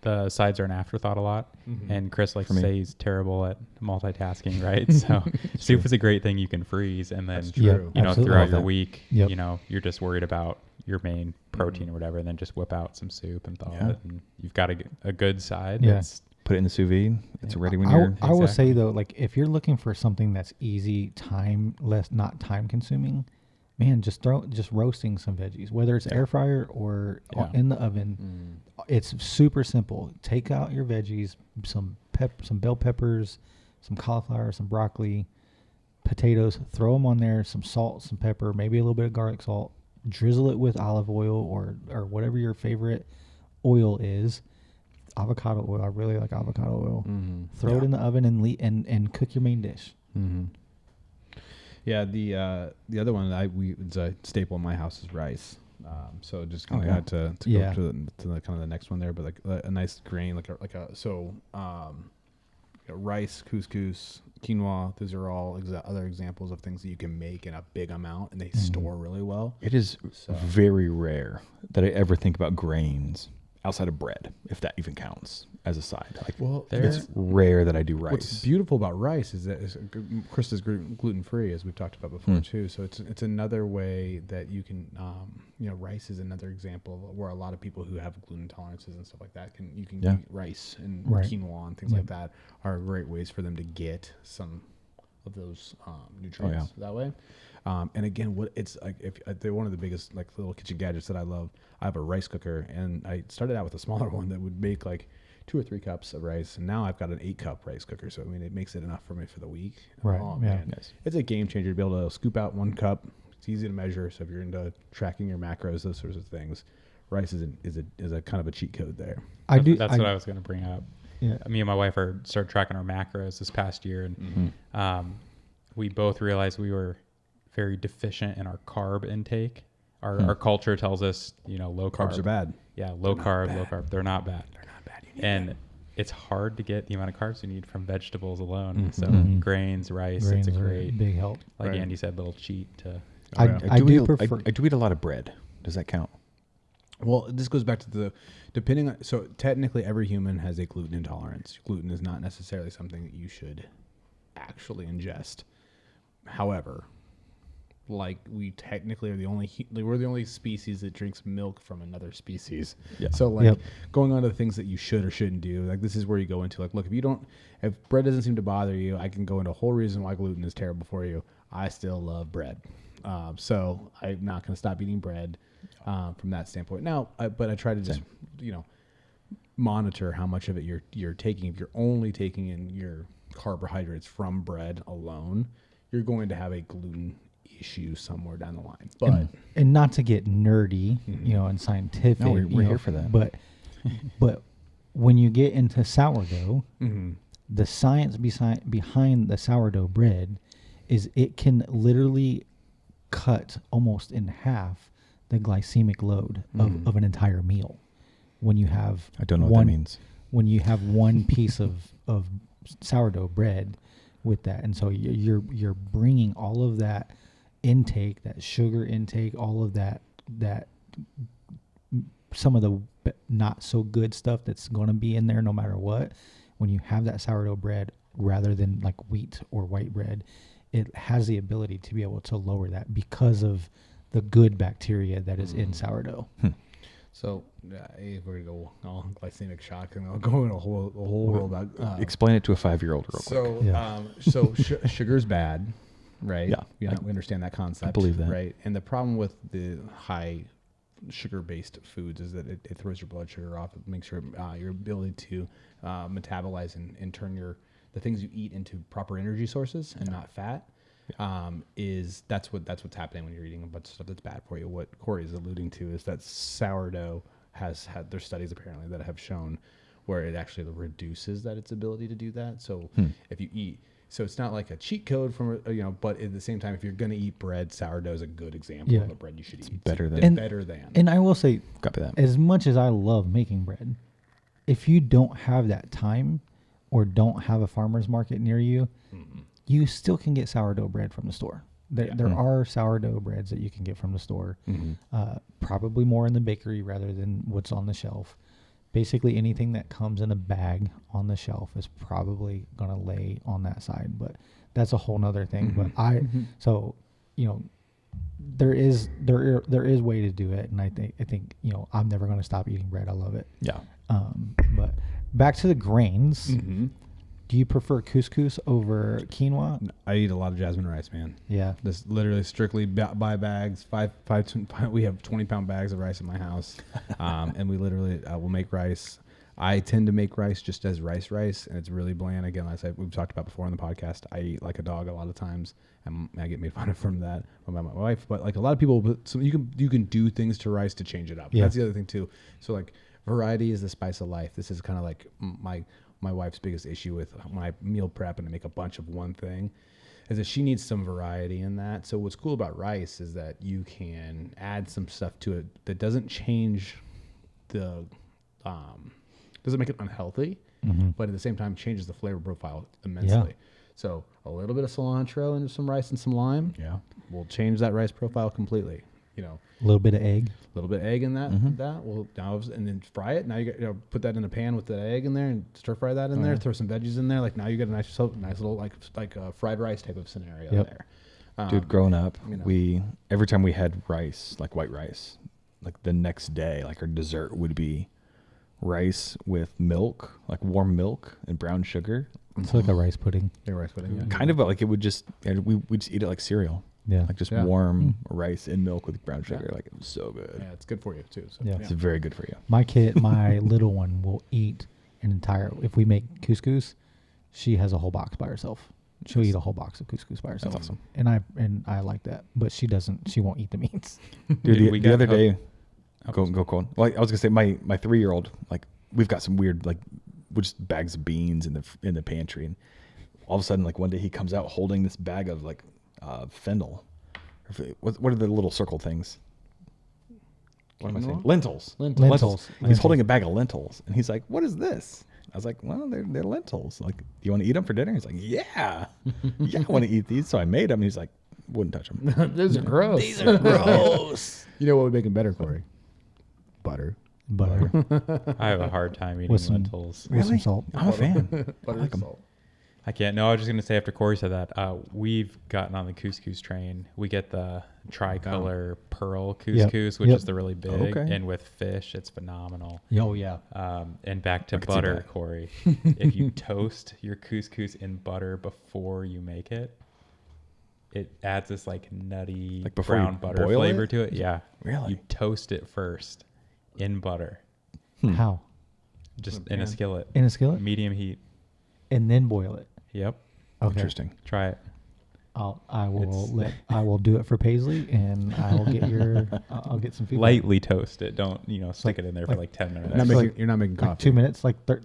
The sides are an afterthought a lot, Mhm. and Chris likes For to me. say he's terrible at multitasking, right? So soup is a great thing you can freeze, and then That's Yeah, true. throughout Love your that. week, Yep. you're just worried about your main protein or whatever, and then just whip out some soup and thaw Yeah. it, and you've got a good side. Yeah. That's Put it in the sous vide. It's ready when I you're. will say Exactly. though, like if you're looking for something that's easy, not time consuming, man, just roasting some veggies, whether it's air fryer or in the oven. It's super simple. Take out your veggies, some bell peppers, some cauliflower, some broccoli, potatoes, throw them on there, some salt, some pepper, maybe a little bit of garlic salt, drizzle it with olive oil or whatever your favorite oil is. Avocado oil. I really like avocado oil. Throw it in the oven and cook your main dish. Yeah, the other one it's a staple in my house is rice. So just to go to the kind of the next one there, but like a nice grain rice, couscous, quinoa. Those are all other examples of things that you can make in a big amount and they store really well. It is very rare that I ever think about grains outside of bread, if that even counts as a side. Like, it's rare that I do rice. What's beautiful about rice is that Chris is gluten free, as we've talked about before too. So it's another way that you can, rice is another example where a lot of people who have gluten intolerances and stuff like that you can eat rice and quinoa and things like that are great ways for them to get some of those nutrients that way. And again, what it's like, if they're one of the biggest like little kitchen gadgets that I love. I have a rice cooker, and I started out with a smaller one that would make like 2 or 3 cups of rice, and now I've got an 8-cup rice cooker. So I mean, it makes it enough for me for the week. Right. Oh man, it's a game changer to be able to scoop out 1 cup. It's easy to measure. So if you're into tracking your macros, those sorts of things, rice is a kind of a cheat code there. That's what I was going to bring up. Yeah. Me and my wife started tracking our macros this past year, and we both realized we were very deficient in our carb intake. Our culture tells us, low carb. Carbs are bad. Yeah, low carb. They're not bad. And it's hard to get the amount of carbs you need from vegetables alone. So grains, rice, it's a great big help. Like Andy said, little cheat to. I do prefer. I do eat a lot of bread. Does that count? Well, this goes back to so technically every human has a gluten intolerance. Gluten is not necessarily something that you should actually ingest. However, like we technically are we're the only species that drinks milk from another species. Yeah. So like going on to the things that you should or shouldn't do, like this is where you go into like, look, if bread doesn't seem to bother you, I can go into a whole reason why gluten is terrible for you. I still love bread. So I'm not going to stop eating bread from that standpoint. Now, but I try to just, monitor how much of it you're taking. If you're only taking in your carbohydrates from bread alone, you're going to have a gluten issue somewhere down the line. But and not to get nerdy, and scientific. No, we're here for that. But when you get into sourdough, the science behind the sourdough bread is it can literally cut almost in half the glycemic load of an entire meal. When you have I don't know what that means. When you have one piece of sourdough bread with that, and so you're bringing all of that intake, that sugar intake, all of that some of the not so good stuff that's going to be in there no matter what. When you have that sourdough bread rather than like wheat or white bread, it has the ability to be able to lower that because of the good bacteria that is in sourdough. So if we're gonna go all glycemic shock, and I'll go in a whole world about. Explain it to a 5-year-old real quick. Sugar's bad, right? Yeah, we understand that concept. I believe that, right? And the problem with the high sugar-based foods is that it throws your blood sugar off. It makes your ability to metabolize and turn the things you eat into proper energy sources and not fat. That's what's happening when you're eating a bunch of stuff that's bad for you. What Corey is alluding to is that sourdough has had their studies apparently that have shown where it actually reduces its ability to do that. So if you eat, so it's not like a cheat code from but at the same time, if you're going to eat bread, sourdough is a good example of a bread you should eat. Better than. And I will say, copy that. As much as I love making bread, if you don't have that time or don't have a farmer's market near you, you still can get sourdough bread from the store. There are sourdough breads that you can get from the store, probably more in the bakery rather than what's on the shelf. Basically, anything that comes in a bag on the shelf is probably going to lay on that side, but that's a whole nother thing. But there is way to do it, and I think I'm never going to stop eating bread. I love it. Yeah. But back to the grains. Do you prefer couscous over quinoa? I eat a lot of jasmine rice, man. Yeah. This literally strictly buy bags. We have 20-pound bags of rice in my house, and we literally will make rice. I tend to make rice just as rice, and it's really bland. Again, as we've talked about before on the podcast, I eat like a dog a lot of times, and I get made fun of from that by my wife. But like a lot of people, so you can do things to rice to change it up. Yeah. That's the other thing too. So like variety is the spice of life. This is kind of like my wife's biggest issue with when I meal prep and I make a bunch of one thing is that she needs some variety in that. So what's cool about rice is that you can add some stuff to it that doesn't change doesn't make it unhealthy, but at the same time changes the flavor profile immensely. Yeah. So a little bit of cilantro and some rice and some lime will change that rice profile completely. You know, a little bit of egg. A little bit of egg in that. Well, now and then fry it. Now you got put that in a pan with the egg in there and stir fry that in there. Throw some veggies in there. Like now you get a nice little like a fried rice type of scenario there. Dude, growing up, we every time we had rice, like white rice, like the next day, like our dessert would be rice with milk, like warm milk and brown sugar. It's like a rice pudding. Rice pudding, yeah. Kind of, but like it would just we'd just eat it like cereal. Yeah. Like just warm rice in milk with brown sugar. Like it was so good. Yeah, it's good for you too. So, yeah. It's very good for you. My little one will eat an entire, if we make couscous, she has a whole box by herself. She'll eat a whole box of couscous by herself. That's awesome. And I like that. But she won't eat the meats. Dude, the other day, go Colton. Well, I was gonna say my 3-year-old, like we've got some weird like just bags of beans in the pantry, and all of a sudden like one day he comes out holding this bag of like fennel. What are the little circle things? What am I saying? Lentils. He's holding a bag of lentils, and he's like, "What is this?" I was like, "Well, they're lentils. Like, do you want to eat them for dinner?" He's like, "Yeah, I want to eat these." So I made them. He's like, "Wouldn't touch them. These are gross. These are gross." You know what would make them better, Corey? Butter. I have a hard time eating lentils. With some salt. I'm a fan. Butter and salt. I can't. No, I was just going to say after Corey said that, we've gotten on the couscous train. We get the tricolor pearl couscous, which is the really big. Okay. And with fish, it's phenomenal. Oh, yeah. And back to butter, Corey. If you toast your couscous in butter before you make it, it adds this like nutty like brown butter flavor to it. Yeah. Really? You toast it first in butter. How? Just in a skillet. In a skillet? Medium heat. And then boil it. Yep. Okay. Interesting. Try it. I will do it for Paisley, and I will get I'll get some feedback. Lightly toast it. Don't stick it in there for like 10 minutes. You're not making coffee. 2 minutes, 2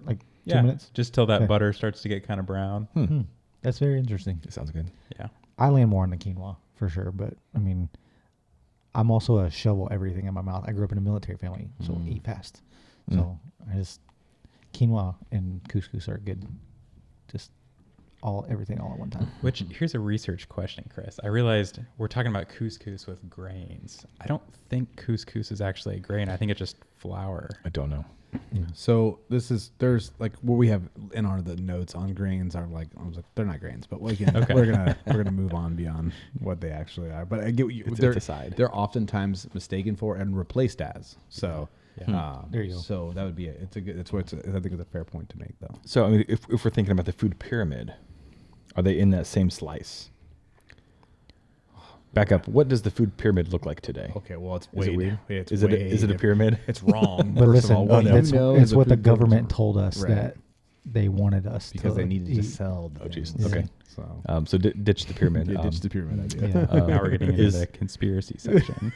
minutes. Just till that butter starts to get kind of brown. That's very interesting. It sounds good. Yeah. I land more on the quinoa for sure, but I mean, I'm also a shovel everything in my mouth. I grew up in a military family, so eat fast. So I just quinoa and couscous are good. Just everything all at one time. Which here's a research question, Chris. I realized we're talking about couscous with grains. I don't think couscous is actually a grain. I think it's just flour. I don't know. So there's like what we have in the notes on grains are like I was like they're not grains, but we're gonna move on beyond what they actually are. But I get what you they're oftentimes mistaken for and replaced as. So there you go. So that would be it. I think it's a fair point to make though. So I mean, if we're thinking about the food pyramid, are they in that same slice? Back up. What does the food pyramid look like today? Okay, well, it's weird. Is it a pyramid? It's wrong. But listen, it's what the government pyramid. told us that they wanted us because they needed to eat. sell. Oh, jeez. Yeah. Okay. So ditch the pyramid. ditch the pyramid idea. Yeah. Now we're getting into the conspiracy section.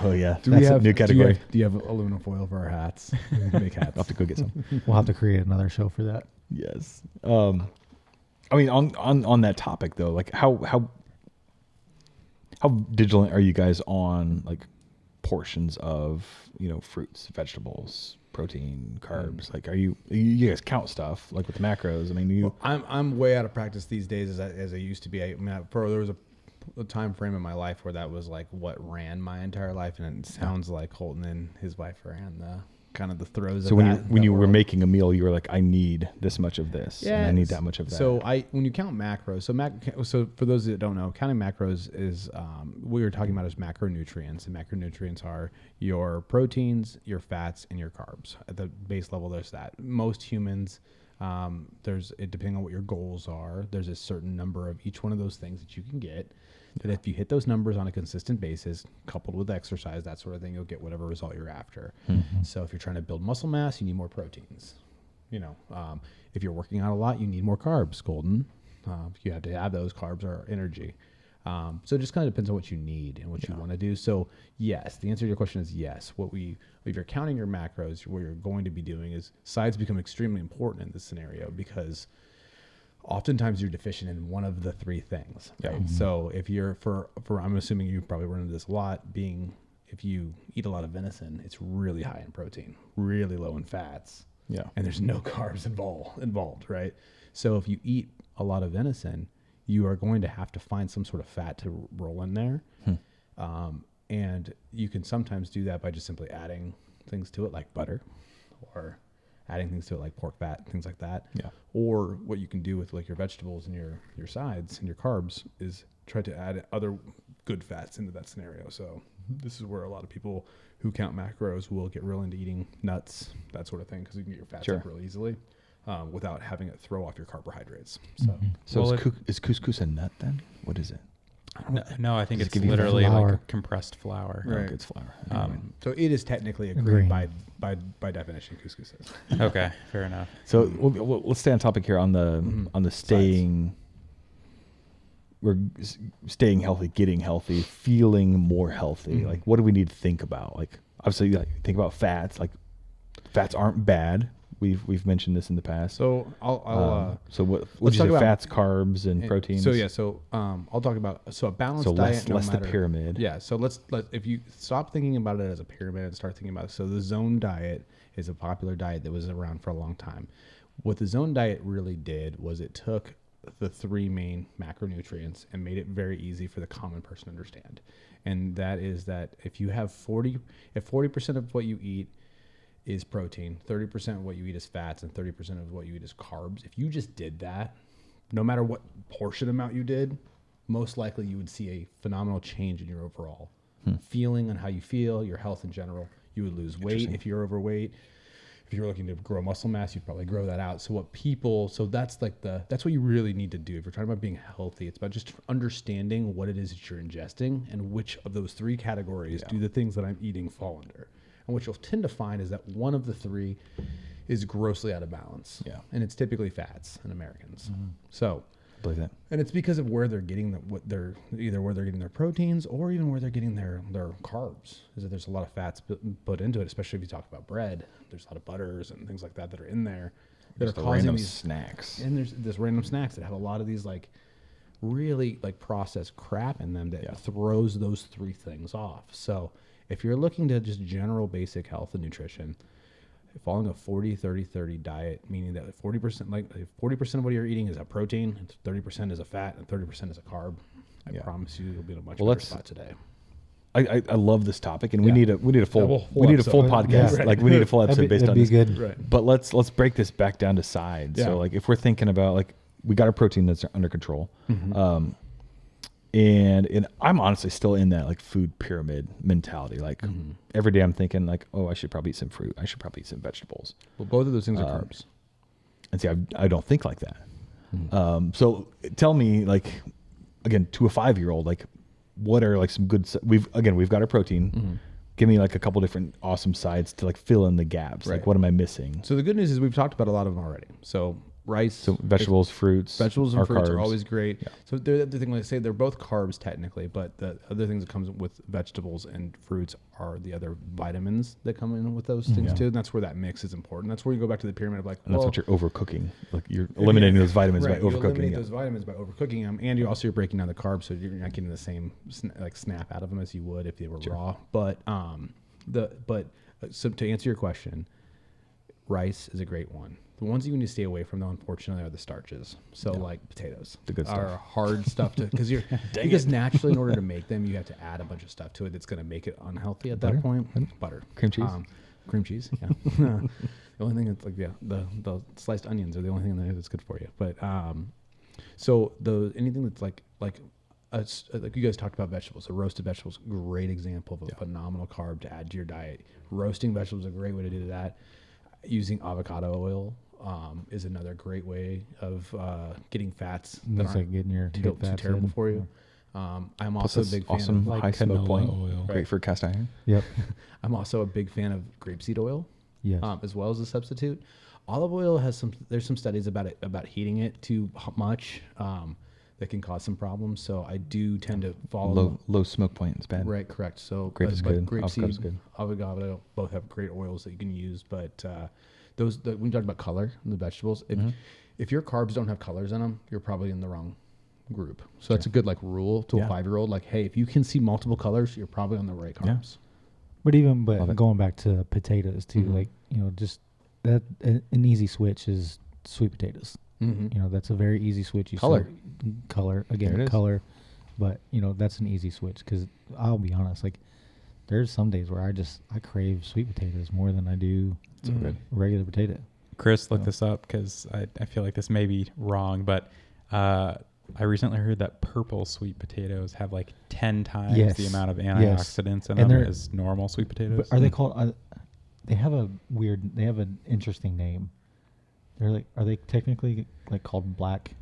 Oh yeah. That's a new category? Do you have aluminum foil for our hats? Make hats. I'll have to go get some. We'll have to create another show for that. Yes. I mean, on that topic though, like how vigilant are you guys on like portions of fruits, vegetables, protein, carbs? Like, you guys count stuff like with the macros? I mean, I'm way out of practice these days as I used to be. I mean, there was a time frame in my life where that was like what ran my entire life, and it sounds like Colton and his wife ran the kind of the throes. So of when you were making a meal, you were like, I need this much of this, and I need that much of that. So when you count macros, so for those that don't know, counting macros is what we were talking about is macronutrients, and macronutrients are your proteins, your fats, and your carbs. At the base level, there's that. Most humans Depending on what your goals are, there's a certain number of each one of those things that you can get. That if you hit those numbers on a consistent basis, coupled with exercise, that sort of thing, you'll get whatever result you're after. So if you're trying to build muscle mass, you need more proteins. If you're working out a lot, you need more carbs, Colton. You have to have those carbs or energy. So it just kind of depends on what you need and what you want to do. So yes, the answer to your question is yes. If you're counting your macros, what you're going to be doing is sides become extremely important in this scenario because oftentimes you're deficient in one of the three things. Right? So if you're I'm assuming you probably run into this a lot, if you eat a lot of venison, it's really high in protein, really low in fats. Yeah. And there's no carbs involved, right? So if you eat a lot of venison, you are going to have to find some sort of fat to roll in there. And you can sometimes do that by just simply adding things to it like butter or adding things to it like pork fat, things like that. Yeah. Or what you can do with like your vegetables and your sides and your carbs is try to add other good fats into that scenario. So this is where a lot of people who count macros will get real into eating nuts, that sort of thing, because you can get your fats up real easily. Without having it throw off your carbohydrates. So is couscous a nut then? What is it? No, I think it's literally like a compressed flour. Right. It's flour. So it is technically a grain by definition. Couscous is. Okay, fair enough. So let's stay on topic here on the staying. We're staying healthy, getting healthy, feeling more healthy. Like, what do we need to think about? Like, obviously, think about fats. Like, fats aren't bad. We've mentioned this in the past. So I'll so what would you say? Fats, carbs, and proteins. So I'll talk about a balanced diet. Less the pyramid. Yeah. So let's if you stop thinking about it as a pyramid and start thinking about it. So the zone diet is a popular diet that was around for a long time. What the zone diet really did was it took the three main macronutrients and made it very easy for the common person to understand. And that is that if 40% of what you eat is protein, 30% of what you eat is fats, and 30% of what you eat is carbs. If you just did that, no matter what portion amount you did, most likely you would see a phenomenal change in your overall feeling and how you feel, your health in general. You would lose weight if you're overweight. If you're looking to grow muscle mass, you'd probably grow that out. So that's what you really need to do. If you're talking about being healthy, it's about just understanding what it is that you're ingesting and which of those three categories do the things that I'm eating fall under. And what you'll tend to find is that one of the three is grossly out of balance. Yeah. And it's typically fats in Americans. So I believe that. And it's because of where they're getting where they're getting their proteins or even where they're getting their carbs. Is that there's a lot of fats put into it, especially if you talk about bread. There's a lot of butters and things like that are in there that are causing these snacks. And there's this random snacks that have a lot of these like really like processed crap in them that throws those three things off. So if you're looking to just general basic health and nutrition, following a 40-30-30 diet, meaning that 40% of what you're eating is a protein, 30% is a fat, and 30% is a carb, I promise you you'll be in a much better spot today. I love this topic, and we need a full podcast. Right. Like we need a full episode based on this. Good. Right. But let's break this back down to sides. Yeah. So like if we're thinking about like we got our protein that's under control. And I'm honestly still in that like food pyramid mentality. Like every day I'm thinking like, oh, I should probably eat some fruit. I should probably eat some vegetables. Well, both of those things are carbs. And see, I don't think like that. So tell me, like, again, to a 5-year-old, like, what are like some good? We've got our protein. Give me like a couple different awesome sides to like fill in the gaps. Right. Like, what am I missing? So the good news is we've talked about a lot of them already. So rice, so vegetables, fruits, and fruits carbs. are always great. Yeah. So the thing I say, they're both carbs technically, but the other things that comes with vegetables and fruits are the other vitamins that come in with those things too. And that's where that mix is important. That's where you go back to the pyramid of like, and that's what you're overcooking. Like you're eliminating those vitamins by overcooking. You eliminate those vitamins by overcooking them, and you're breaking down the carbs, so you're not getting the same like snap out of them as you would if they were raw. But so to answer your question, rice is a great one. The ones you need to stay away from, though, unfortunately, are the starches. So, like potatoes, the good stuff, are hard stuff to because naturally, in order to make them, you have to add a bunch of stuff to it that's going to make it unhealthy at that point. Butter, cream cheese, yeah. The only thing that's like the sliced onions are the only thing in there that's good for you. But so anything that's like you guys talked about vegetables. So roasted vegetables, great example of a phenomenal carb to add to your diet. Roasting vegetables is a great way to do that. Using avocado oil is another great way of getting fats that Looks aren't like getting your too good fats terrible in. for you. I'm Plus also a it's big fan awesome of like high smoke canola point. oil. Great for cast iron. Yep. I'm also a big fan of grapeseed oil. Yes. As well as a substitute. Olive oil has there's some studies about heating it too much that can cause some problems. So I do tend to follow Low smoke point is bad. right, correct. So Grape is good. Avocado's grapeseed, good. avocado both have great oils that you can use. But when you talk about color in the vegetables, if your carbs don't have colors in them, you're probably in the wrong group. So that's a good rule to a 5-year-old. Like, hey, if you can see multiple colors, you're probably on the right carbs. But going back to potatoes too, just that an easy switch is sweet potatoes. That's a very easy switch. Color. Color There again, it is. color. But that's an easy switch because I'll be honest, there's some days where I crave sweet potatoes more than I do So good. regular potato. Chris, look this up because I feel like this may be wrong, but I recently heard that purple sweet potatoes have 10 times Yes. the amount of Yes. antioxidants in And them they're- as normal sweet potatoes. But are they called? They have an interesting name. Are they technically called black?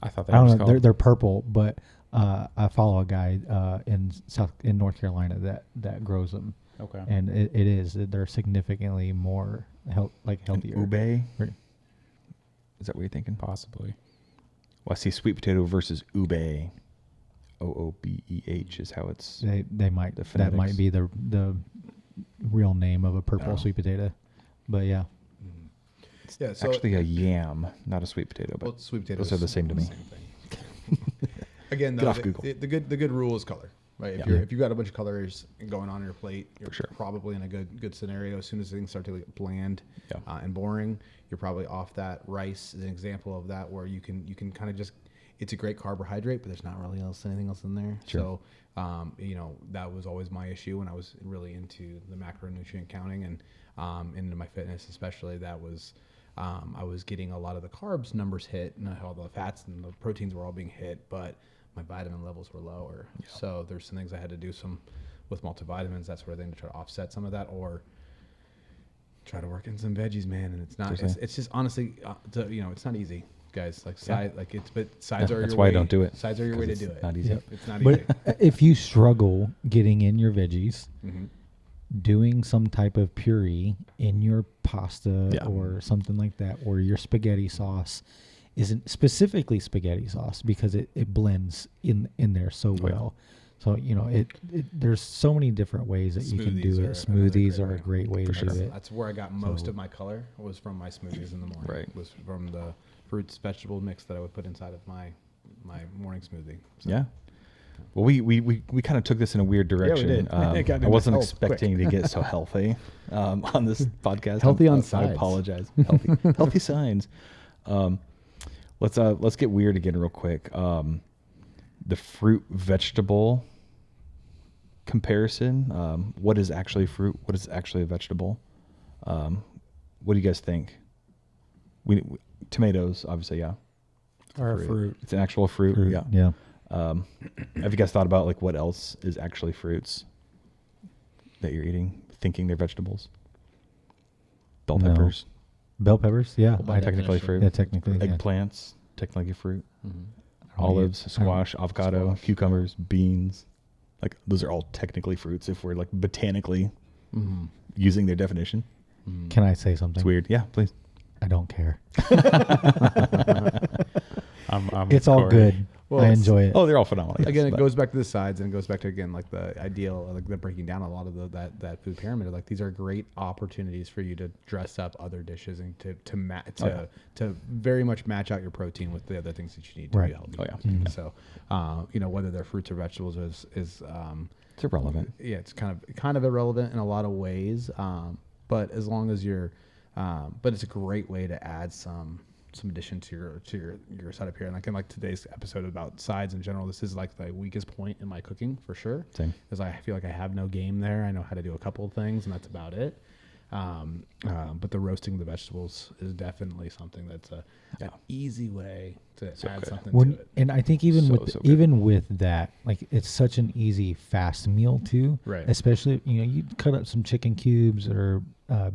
I thought they I were don't just know. called. They're purple, but I follow a guy in North Carolina that grows them, Okay. and they're significantly more healthier. Ube? Right. Is that what you're thinking? Possibly. Well, I see sweet potato versus ube. OOBEH is how it's. They might The that might phonetics. be the real name of a purple Oh. sweet potato, but yeah. Yeah, so Actually a yam, not a sweet potato, but sweet potatoes those are the same to me. thing. Again, Get though, off Google. the good rule is color. Right, Yeah. if you've got a bunch of colors going on your plate, you're sure. probably in a good scenario. As soon as things start to get bland Yeah. and boring, you're probably off that. Rice is an example of that, where you can kind of just, it's a great carbohydrate, but there's not really anything else in there. Sure. So, that was always my issue when I was really into the macronutrient counting and into my fitness, especially. That was I was getting a lot of the carbs numbers hit, and all the fats and the proteins were all being hit, but my vitamin levels were lower. Yeah. So there's some things I had to do with multivitamins, that sort of thing, to try to offset some of that, or try to work in some veggies, man. And it's not, it's just honestly, it's not easy, guys. But sides are that's your why way. I don't do it. Sides are your way to It's do it. not easy. Yep. It's not easy. But if you struggle getting in your veggies, Mhm. doing some type of puree in your pasta Yeah. or something like that, or your spaghetti sauce, isn't specifically spaghetti sauce because it blends in there so well. So there's so many different ways that you can do it. Smoothies are a great way to do it. That's where I got most of my color, was from my smoothies in the morning. Right. Was from the fruits vegetable mix that I would put inside of my morning smoothie. So. Yeah. Well, we kind of took this in a weird direction. did. It got I into wasn't health expecting to get so healthy on this podcast. Healthy on I sides. apologize. Healthy signs. Let's get weird again real quick. The fruit vegetable comparison. What is actually fruit? What is actually a vegetable? What do you guys think? Tomatoes, obviously, yeah. Or fruit. It's an actual fruit. Yeah. Yeah. Have you guys thought about what else is actually fruits that you're eating, thinking they're vegetables? Bell No. peppers, Bell peppers, yeah. By technically definition. fruit. Yeah, technically. Yeah. Eggplants, technically fruit. Mm-hmm. Olives, I don't- squash, avocado, Squash. cucumbers, beans. Those are all technically fruits if we're botanically Mm-hmm. using their definition. Can I say something? It's weird. Yeah, please. I don't care. I'm It's all Corey. good. Well, I it's- enjoy it. Oh, they're all phenomenal. yes, Again, it but- goes back to the sides, and it goes back to the ideal, the breaking down a lot of that food pyramid. These are great opportunities for you to dress up other dishes and to very much match out your protein with the other things that you need to Right. be healthy. Oh, yeah. Mhm. So, whether they're fruits or vegetables is It's irrelevant. yeah, it's kind of irrelevant in a lot of ways. But as long as you're, but it's a great way to add some addition to your side up here. And in today's episode about sides in general, this is the weakest point in my cooking for sure. Same. Because I feel like I have no game there. I know how to do a couple of things, and that's about it. But the roasting of the vegetables is definitely something that's an easy way to add something to it. And I think even with that, like it's such an easy fast meal too. Right. Especially you cut up some chicken cubes or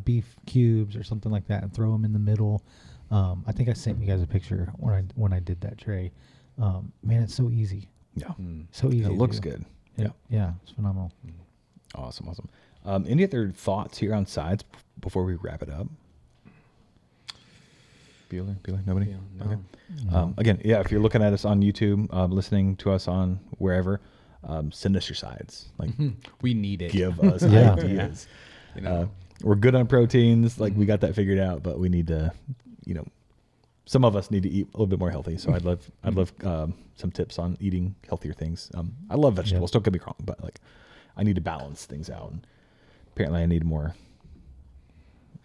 beef cubes or something like that and throw them in the middle. I think I sent you guys a picture when I did that tray. Man, it's so easy. Yeah. So easy. It looks good. Yeah, it's phenomenal. Awesome. Any other thoughts here on sides before we wrap it up? Bueller, nobody? No. Okay. Again, if you're looking at us on YouTube, listening to us on wherever, send us your sides. Like, we need it. give us ideas. We're good on proteins. Like we got that figured out, but we need to, some of us need to eat a little bit more healthy. So I'd love some tips on eating healthier things. I love vegetables. Don't get me wrong, but like I need to balance things out. And apparently I need more.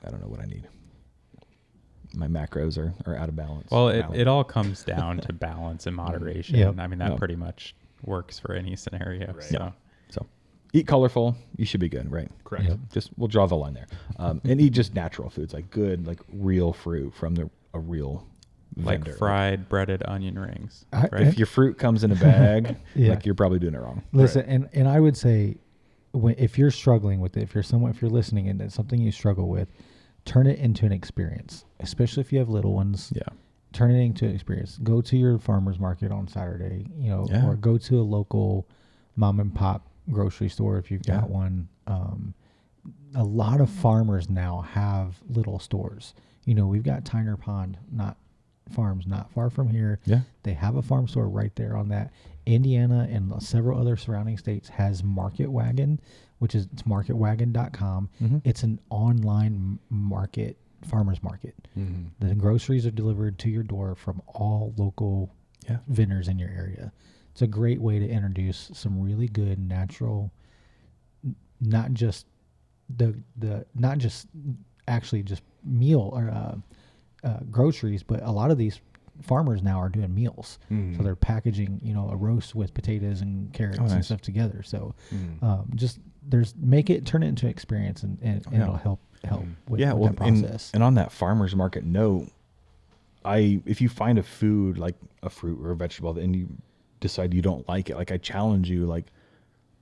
I don't know what I need. My macros are out of balance. Well, it all comes down to balance and moderation. Yep. I mean, that pretty much works for any scenario. Right. So eat colorful. You should be good, right? Correct. Just we'll draw the line there. And eat just natural foods, like good, like real fruit from a real vendor. Like fried, breaded onion rings. Right? If your fruit comes in a bag, like you're probably doing it wrong. Listen, and I would say, if you're struggling with it, if you're listening and it's something you struggle with, turn it into an experience, especially if you have little ones. Yeah. Turn it into an experience. Go to your farmer's market on Saturday, or go to a local mom and pop grocery store if you've got one. A lot of farmers now have little stores. We've got Tyner Pond, not far from here. Yeah. They have a farm store right there on that. Indiana and several other surrounding states has Market Wagon, which is marketwagon.com. Mm-hmm. It's an online farmers market. Mm-hmm. The groceries are delivered to your door from all local vendors in your area. It's a great way to introduce some really good natural, not just actually just meal or groceries, but a lot of these farmers now are doing meals. So they're packaging, a roast with potatoes and carrots and stuff together. So turn it into an experience and it'll help with that process. And on that farmer's market note, if you find a food like a fruit or a vegetable and you decide you don't like it, like I challenge you, like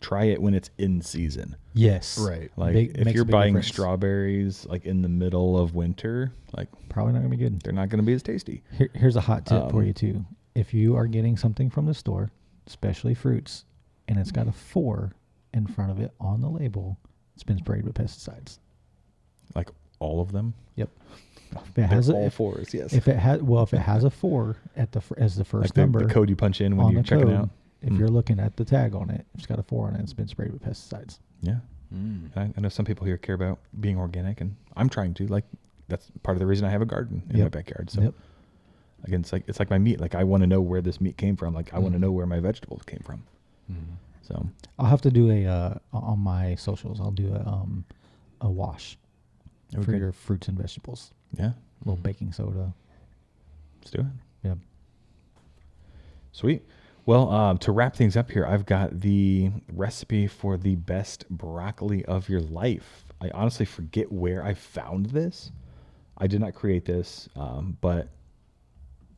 try it when it's in season. Yes. Right. Like if you're buying strawberries like in the middle of winter, like probably not gonna be good. They're not gonna be as tasty. Here's a hot tip for you too. If you are getting something from the store, especially fruits, and it's got a 4 in front of it on the label, it's been sprayed with pesticides. Like all of them? Yep. If it has all 4s, yes. If it has a 4 as the first like number, the code you punch in when you're checking out. If you're looking at the tag on it, it's got a 4 on it. It's been sprayed with pesticides. Yeah. I know some people here care about being organic, and I'm trying to. Like that's part of the reason I have a garden in my backyard. So again, it's like my meat. Like I want to know where this meat came from. Like I want to know where my vegetables came from. So I'll have to do on my socials. I'll do a wash for your fruits and vegetables. Yeah. A little baking soda. Let's do it. Yeah. Sweet. Well, to wrap things up here, I've got the recipe for the best broccoli of your life. I honestly forget where I found this. I did not create this, but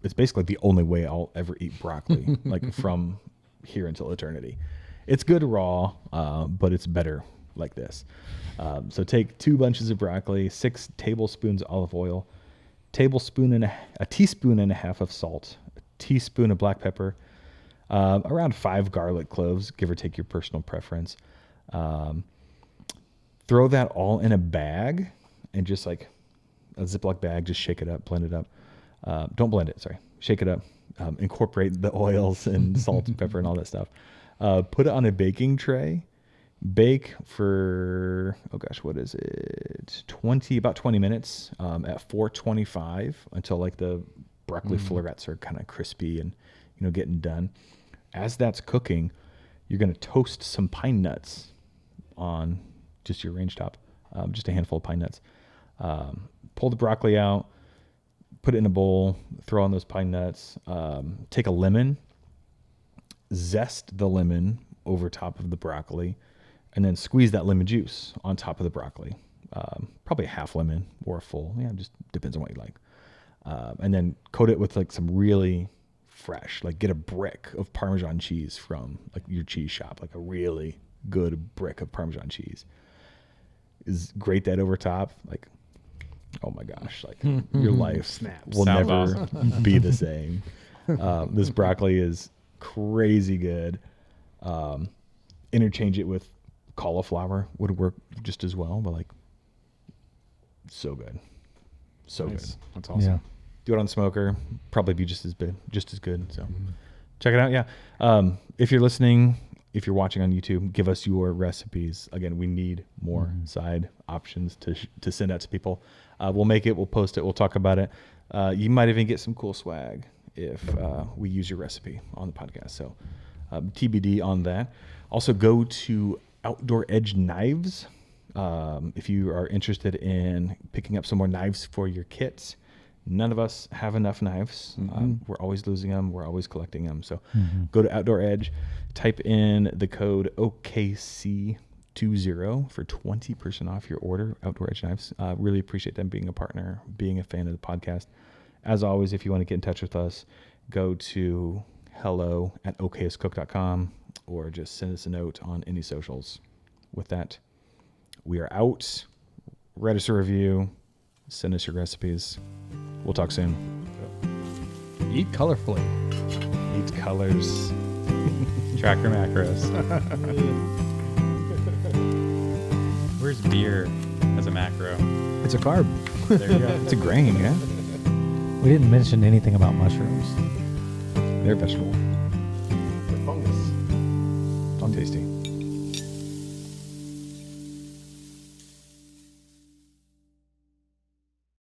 it's basically the only way I'll ever eat broccoli, like from here until eternity. It's good raw, but it's better like this. So take 2 bunches of broccoli, 6 tablespoons olive oil, a teaspoon and a half of salt, a teaspoon of black pepper, around 5 garlic cloves, give or take your personal preference. Throw that all in a bag and just like a Ziploc bag, just shake it up, blend it up. Don't blend it, sorry. Shake it up, incorporate the oils and salt and pepper and all that stuff. Put it on a baking tray, bake for, what is it? About 20 minutes, at 425 until like the broccoli florets are kind of crispy and, getting done. As that's cooking, you're going to toast some pine nuts on just your range top, just a handful of pine nuts. Pull the broccoli out, put it in a bowl, throw on those pine nuts, take a lemon, zest the lemon over top of the broccoli, and then squeeze that lemon juice on top of the broccoli. probably a half lemon or a full. Yeah, just depends on what you like. And then coat it with like some really fresh, like get a brick of Parmesan cheese from like your cheese shop, like a really good brick of Parmesan cheese. Is grate that over top, like, oh my gosh, like your life will Sounds never be the same. This broccoli is crazy good. Interchange it with cauliflower would work just as well, but like so good. So good. That's awesome. Yeah. Do it on smoker, probably be just as good. So check it out. Yeah. If you're listening, if you're watching on YouTube, give us your recipes. Again, we need more side options to send out to people. We'll make it, we'll post it, we'll talk about it. You might even get some cool swag if we use your recipe on the podcast. So TBD on that. Also go to Outdoor Edge Knives. If you are interested in picking up some more knives for your kits. None of us have enough knives. We're always losing them. We're always collecting them. So go to Outdoor Edge, type in the code OKC20 for 20% off your order. Outdoor Edge Knives. Really appreciate them being a partner, being a fan of the podcast. As always, if you want to get in touch with us, go to hello@okayestcook.com or just send us a note on any socials. With that, we are out. Write us a review. Send us your recipes. We'll talk soon. Eat colorfully. Eat colors. Track your macros. Where's beer as a macro? It's a carb. There you go. It's a grain, yeah? We didn't mention anything about mushrooms. They're vegetable. It's a fungus. It's all tasty.